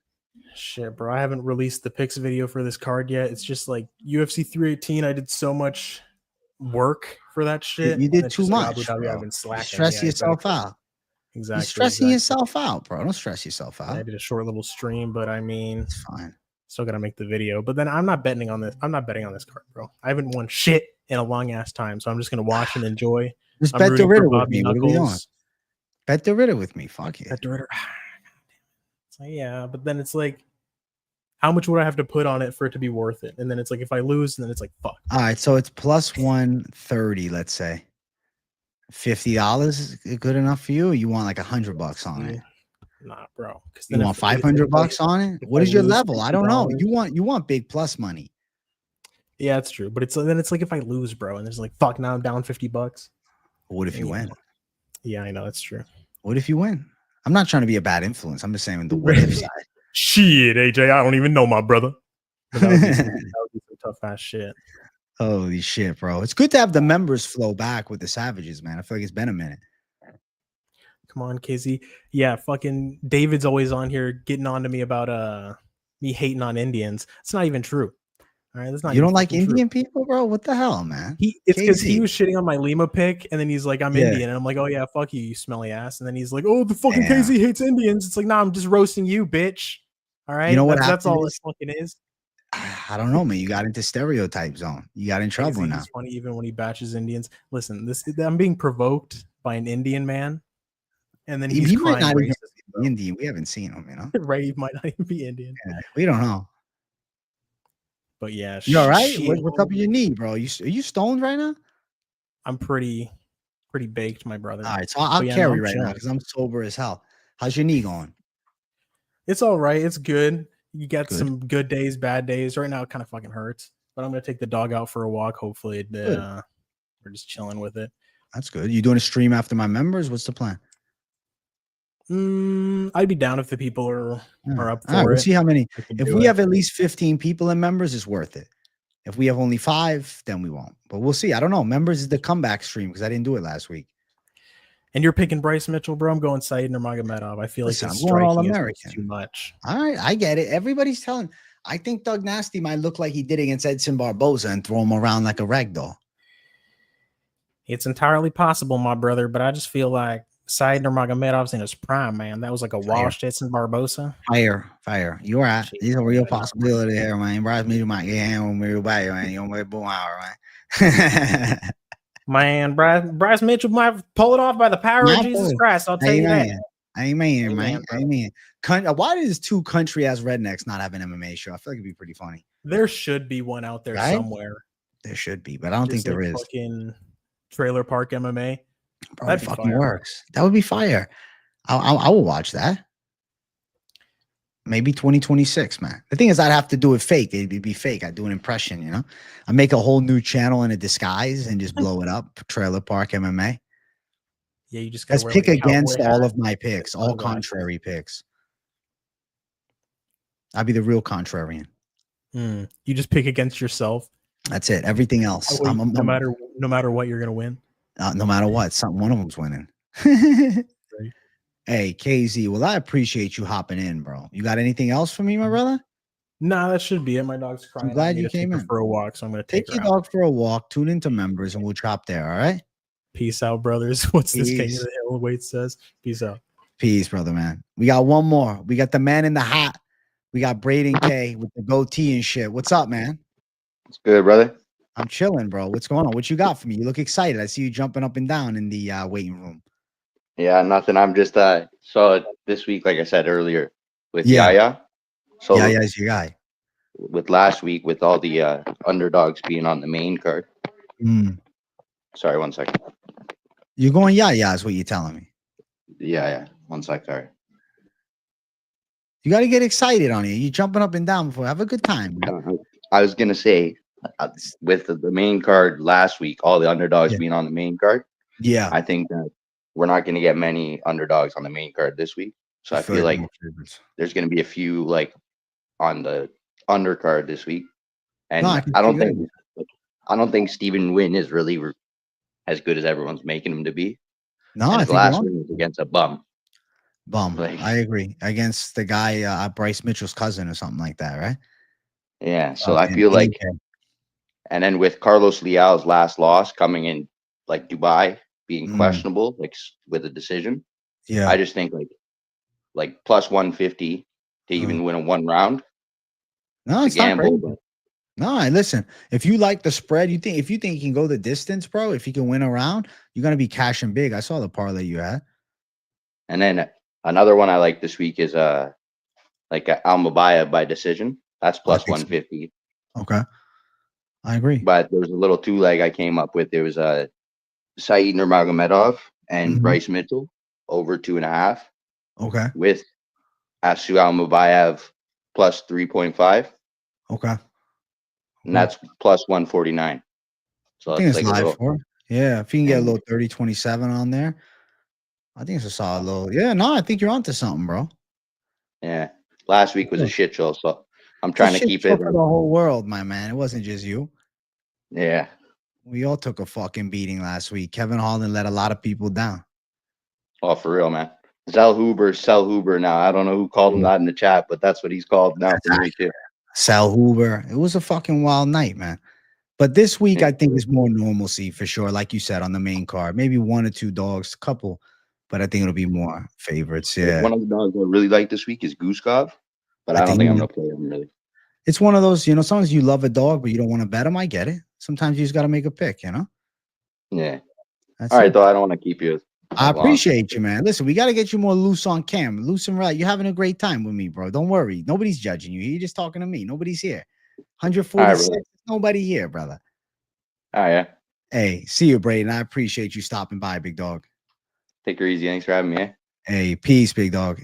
Shit, bro. I haven't released the picks video for this card yet. It's just like UFC 318. I did so much work for that shit. You did too much. I've been slacking. Stress yourself out. Exactly. You're stressing yourself out, bro. Don't stress yourself out. I did a short little stream, but I mean, it's fine. Still gotta make the video. But then I'm not betting on this. I'm not betting on this card, bro. I haven't won shit in a long ass time, so I'm just gonna watch and enjoy. Just bet the Ritter with me. What are we doing? Bet the Ritter with me. Fuck it. Bet the Ritter. It's like, yeah, but then it's like, how much would I have to put on it for it to be worth it? And then it's like, if I lose, then it's like, fuck. All right, so it's plus 130, let's say. $50 is good enough for you, or you want like $100 on it? Nah, bro. You want $500 on it? What is your level? I don't know. You want big plus money. Yeah, it's true. But it's then it's like if I lose, bro, and there's like, fuck, now I'm down $50. What if you win? Yeah, I know that's true. What if you win? I'm not trying to be a bad influence. I'm just saying the what if side. Shit, AJ, I don't even know my brother. That would be some tough ass shit. Holy shit, bro. It's good to have the members flow back with the Savages, man. I feel like it's been a minute. Come on, KZ. Yeah, fucking David's always on here getting on to me about me hating on Indians. It's not even true. All right, that's not. You don't like Indian people, bro? What the hell, man? It's because he was shitting on my Lima pick, and then he's like, I'm Indian. And I'm like, oh yeah, fuck you, you smelly ass. And then he's like, oh, the fucking KZ hates Indians. It's like, nah, I'm just roasting you, bitch. All right. You know what? That's all this fucking is. I don't know, man. You got into stereotype zone. You got in trouble now. It's funny, even when he bashes Indians. Listen, I'm being provoked by an Indian man, and then he might not even be Indian. We haven't seen him, you know. Right? He might not even be Indian. Yeah, we don't know. But yeah, you all right? What's up with your knee, bro? Are you stoned right now? I'm pretty baked, my brother. All right, so I'll carry right now because I'm sober as hell. How's your knee going? It's all right. It's good. You got some good days, bad days. Right now, it kind of fucking hurts. But I'm gonna take the dog out for a walk. Hopefully, we're just chilling with it. That's good. You doing a stream after my members? What's the plan? I'd be down if the people are up for it. We'll see how many. If we have at least 15 people in members, it's worth it. If we have only 5, then we won't. But we'll see. I don't know. Members is the comeback stream because I didn't do it last week. And you're picking Bryce Mitchell, bro. I'm going Said Nurmagomedov. I feel like I'm going all American. Too much. All right, I get it. Everybody's telling. I think Doug Nasty might look like he did against Edson Barboza and throw him around like a ragdoll. It's entirely possible, my brother, but I just feel like Said Nurmagomedov's in his prime, man. That was like a washed Edson Barboza. Fire. You're right. There's a real possibility here, man. Bryce Mitchell might get hand with me by man. You don't boom hour, man. Man, Bryce Mitchell might pull it off by the power of Jesus Christ. I'll tell you that. Amen, man. Amen. Why does 2 country-ass rednecks not have an MMA show? I feel like it'd be pretty funny. There should be one out there somewhere. There should be, but I don't think there is. Fucking Trailer Park MMA. Bro, that fucking works. That would be fire. I will watch that. Maybe 2026, man. The thing is, I'd have to do it fake. It'd be fake. I'd do an impression, you know? I make a whole new channel in a disguise and just blow it up. Trailer Park MMA. Yeah, you just let's pick against all of my picks, all contrary picks. I'll be the real contrarian. You just pick against yourself. That's it. Everything else, no matter what, you're gonna win. No matter what, one of them's winning. Right. Hey, KZ, well, I appreciate you hopping in, bro. You got anything else for me, my brother? Nah, that should be it. My dog's crying. I'm glad you came in for a walk, so I'm gonna take your dog for a walk. Tune into members, and we'll chop there. All right. Peace out, brothers. What's this King of the Hill Wait says? Peace out. Peace, brother, man. We got one more. We got the man in the hat. We got Braden K with the goatee and shit. What's up, man? It's good, brother. I'm chilling, bro. What's going on? What you got for me? You look excited. I see you jumping up and down in the waiting room. Yeah, nothing. I'm just saw it this week, like I said earlier, with Yahya. So Yahya's your guy. With last week, with all the underdogs being on the main card. Sorry, 1 second. You're going Yahya is what you're telling me. Yeah. 1 sec, sorry. You got to get excited on it. You're jumping up and down before. Have a good time. I was going to say, with the main card last week, all the underdogs being on the main card. Yeah. I think that we're not going to get many underdogs on the main card this week. So I feel like there's going to be a few like on the undercard this week. And I don't think Stephen Nguyen is really as good as everyone's making him to be. No, I think the last one was against a bum. Like, I agree. Against the guy, Bryce Mitchell's cousin or something like that, right? Yeah. So I feel like, and then with Carlos Leal's last loss coming in like Dubai being questionable, like with a decision. Yeah. I just think like plus 150 to even win a 1 round. No, it's not crazy. No, listen. If you like the spread, if you think he can go the distance, bro, if he can win a round, you're gonna be cashing big. I saw the parlay you had. And then another one I like this week is like Almabayev by decision. That's plus 150. Okay. I agree. But there was a little 2-leg I came up with. There was a Saeed Nurmagomedov and Bryce Mitchell over 2.5. Okay. With Asu Almabayev plus 3.5. Okay. And that's plus 149. So I think it's like live for. Yeah, if you can get a little 30-27 on there, I think it's a solid little. Yeah, no, I think you're onto something, bro. Yeah. Last week was a shit show, so I'm trying to keep it for the whole world, my man. It wasn't just you. Yeah. We all took a fucking beating last week. Kevin Holland let a lot of people down. Oh, for real, man. Sell Huber now. I don't know who called him that in the chat, but that's what he's called now for me too. Sal Huber. It was a fucking wild night, man. But this week, I think is more normalcy for sure. Like you said on the main card, maybe 1 or 2 dogs, a couple, but I think it'll be more favorites. Yeah. One of the dogs I really like this week is Guskov, but I don't think I'm gonna play him really. It's one of those, sometimes you love a dog, but you don't want to bet him. I get it. Sometimes you just got to make a pick, Yeah. That's all right, it. though. I don't want to keep you. I appreciate you, man. Listen, we got to get you more loose on cam. Loose and right. You're having a great time with me, bro. Don't worry. Nobody's judging you. You're just talking to me. Nobody's here. 146. Right, nobody here, brother. Oh, yeah. Hey, see you, Braden. I appreciate you stopping by, big dog. Take her easy. Thanks for having me. Eh? Hey, peace, big dog.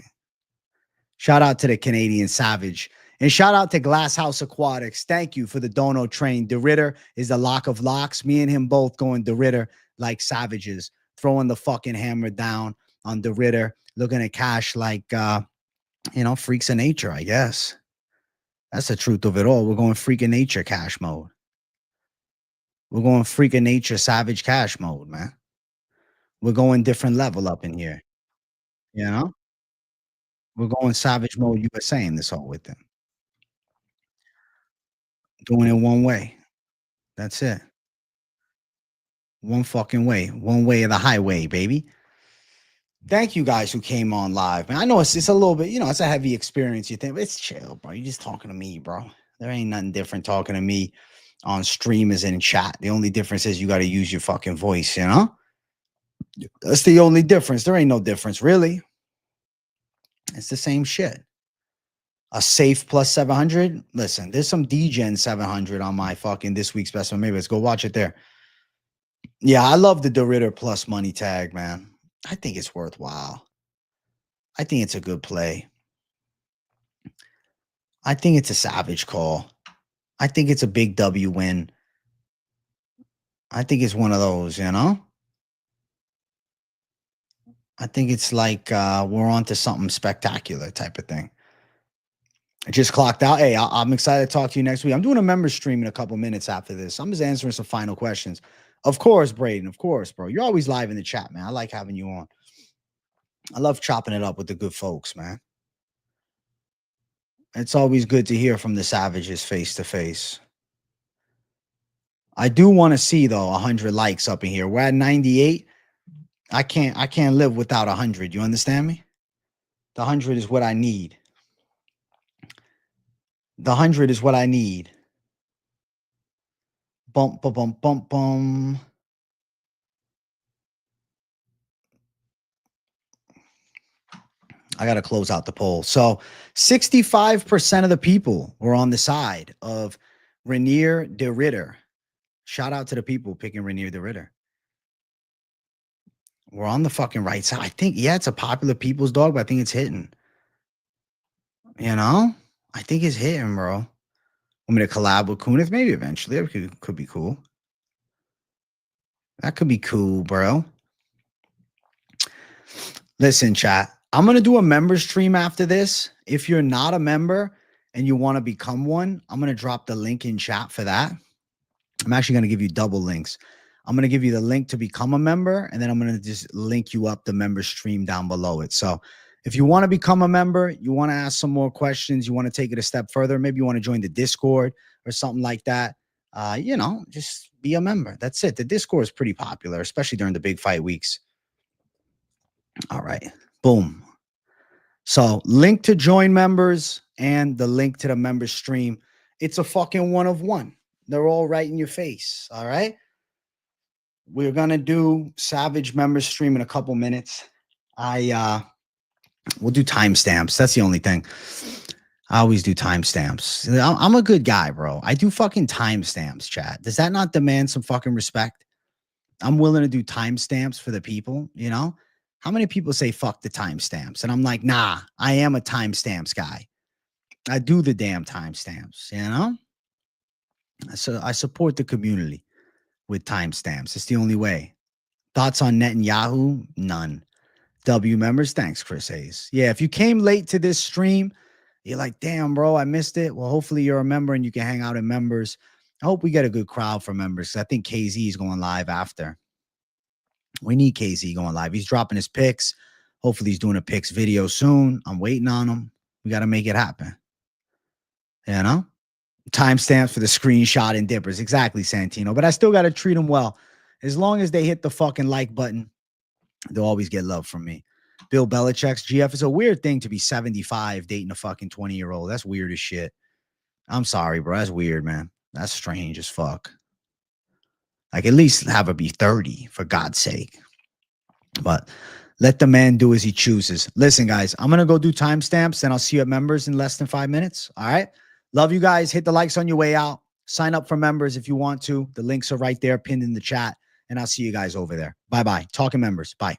Shout out to the Canadian Savage. And shout out to Glass House Aquatics. Thank you for the dono train. The Ritter is the lock of locks. Me and him both going the Ritter like savages. Throwing the fucking hammer down on the Ritter. Looking at cash like, freaks of nature, I guess. That's the truth of it all. We're going freak of nature cash mode. We're going freak of nature savage cash mode, man. We're going different level up in here. We're going savage mode USA in this whole with them. Doing it one way. That's it. One fucking way. One way of the highway, baby. Thank you guys who came on live, man. I know it's a little bit, it's a heavy experience. You think, but it's chill, bro. You're just talking to me, bro. There ain't nothing different talking to me on stream as in chat. The only difference is you got to use your fucking voice, That's the only difference. There ain't no difference, really. It's the same shit. A safe plus 700. Listen, there's some DGen 700 on my fucking this week's best one. Maybe let's go watch it there. Yeah, I love the DeRitter plus money tag, man. I think it's worthwhile. I think it's a good play. I think it's a savage call. I think it's a big W win. I think it's one of those, I think it's like we're on to something spectacular type of thing. I just clocked out. Hey, I'm excited to talk to you next week. I'm doing a member stream in a couple minutes after this. I'm just answering some final questions. Of course, Braden. Of course, bro. You're always live in the chat, man. I like having you on. I love chopping it up with the good folks, man. It's always good to hear from the savages face to face. I do want to see, though, 100 likes up in here. We're at 98. I can't live without 100. You understand me? The 100 is what I need. The 100 is what I need. Bump, bump, bump, bump, bump. I got to close out the poll. So 65% of the people were on the side of Rainier de Ritter. Shout out to the people picking Rainier de Ritter. We're on the fucking right side. I think, yeah, it's a popular people's dog, but I think it's hitting. I think it's hitting, bro. Want me to collab with Kunith? Maybe eventually. That could be cool. That could be cool, bro. Listen, chat. I'm going to do a member stream after this. If you're not a member and you want to become one, I'm going to drop the link in chat for that. I'm actually going to give you double links. I'm going to give you the link to become a member, and then I'm going to just link you up the member stream down below it. So if you want to become a member, you want to ask some more questions, you want to take it a step further, maybe you want to join the Discord or something like that, just be a member. That's it. The Discord is pretty popular, especially during the big fight weeks. All right. Boom. So link to join members and the link to the member stream. It's a fucking one of one. They're all right in your face. All right. We're going to do Savage member stream in a couple minutes. We'll do timestamps. That's the only thing. I always do timestamps. I'm a good guy, bro. I do fucking timestamps, chat. Does that not demand some fucking respect? I'm willing to do timestamps for the people, you know? How many people say fuck the timestamps? And I'm like, nah, I am a timestamps guy. I do the damn timestamps, you know? So I support the community with timestamps. It's the only way. Thoughts on Netanyahu? None. W members, thanks, Chris Hayes. Yeah, if you came late to this stream, you're like, damn, bro, I missed it. Well, hopefully you're a member and you can hang out in members. I hope we get a good crowd for members. I think KZ is going live after. We need KZ going live. He's dropping his picks. Hopefully he's doing a picks video soon. I'm waiting on him. We got to make it happen. You know? Timestamps for the screenshot and dippers. Exactly, Santino. But I still got to treat them well. As long as they hit the fucking like button, they'll always get love from me. Bill Belichick's GF is a weird thing to be 75 dating a fucking 20-year-old. That's weird as shit. I'm sorry, bro. That's weird, man. That's strange as fuck. Like, at least have her be 30, for God's sake. But let the man do as he chooses. Listen, guys, I'm going to go do timestamps, and I'll see you at members in less than 5 minutes. All right? Love you guys. Hit the likes on your way out. Sign up for members if you want to. The links are right there pinned in the chat, and I'll see you guys over there. Bye-bye. Talking members. Bye.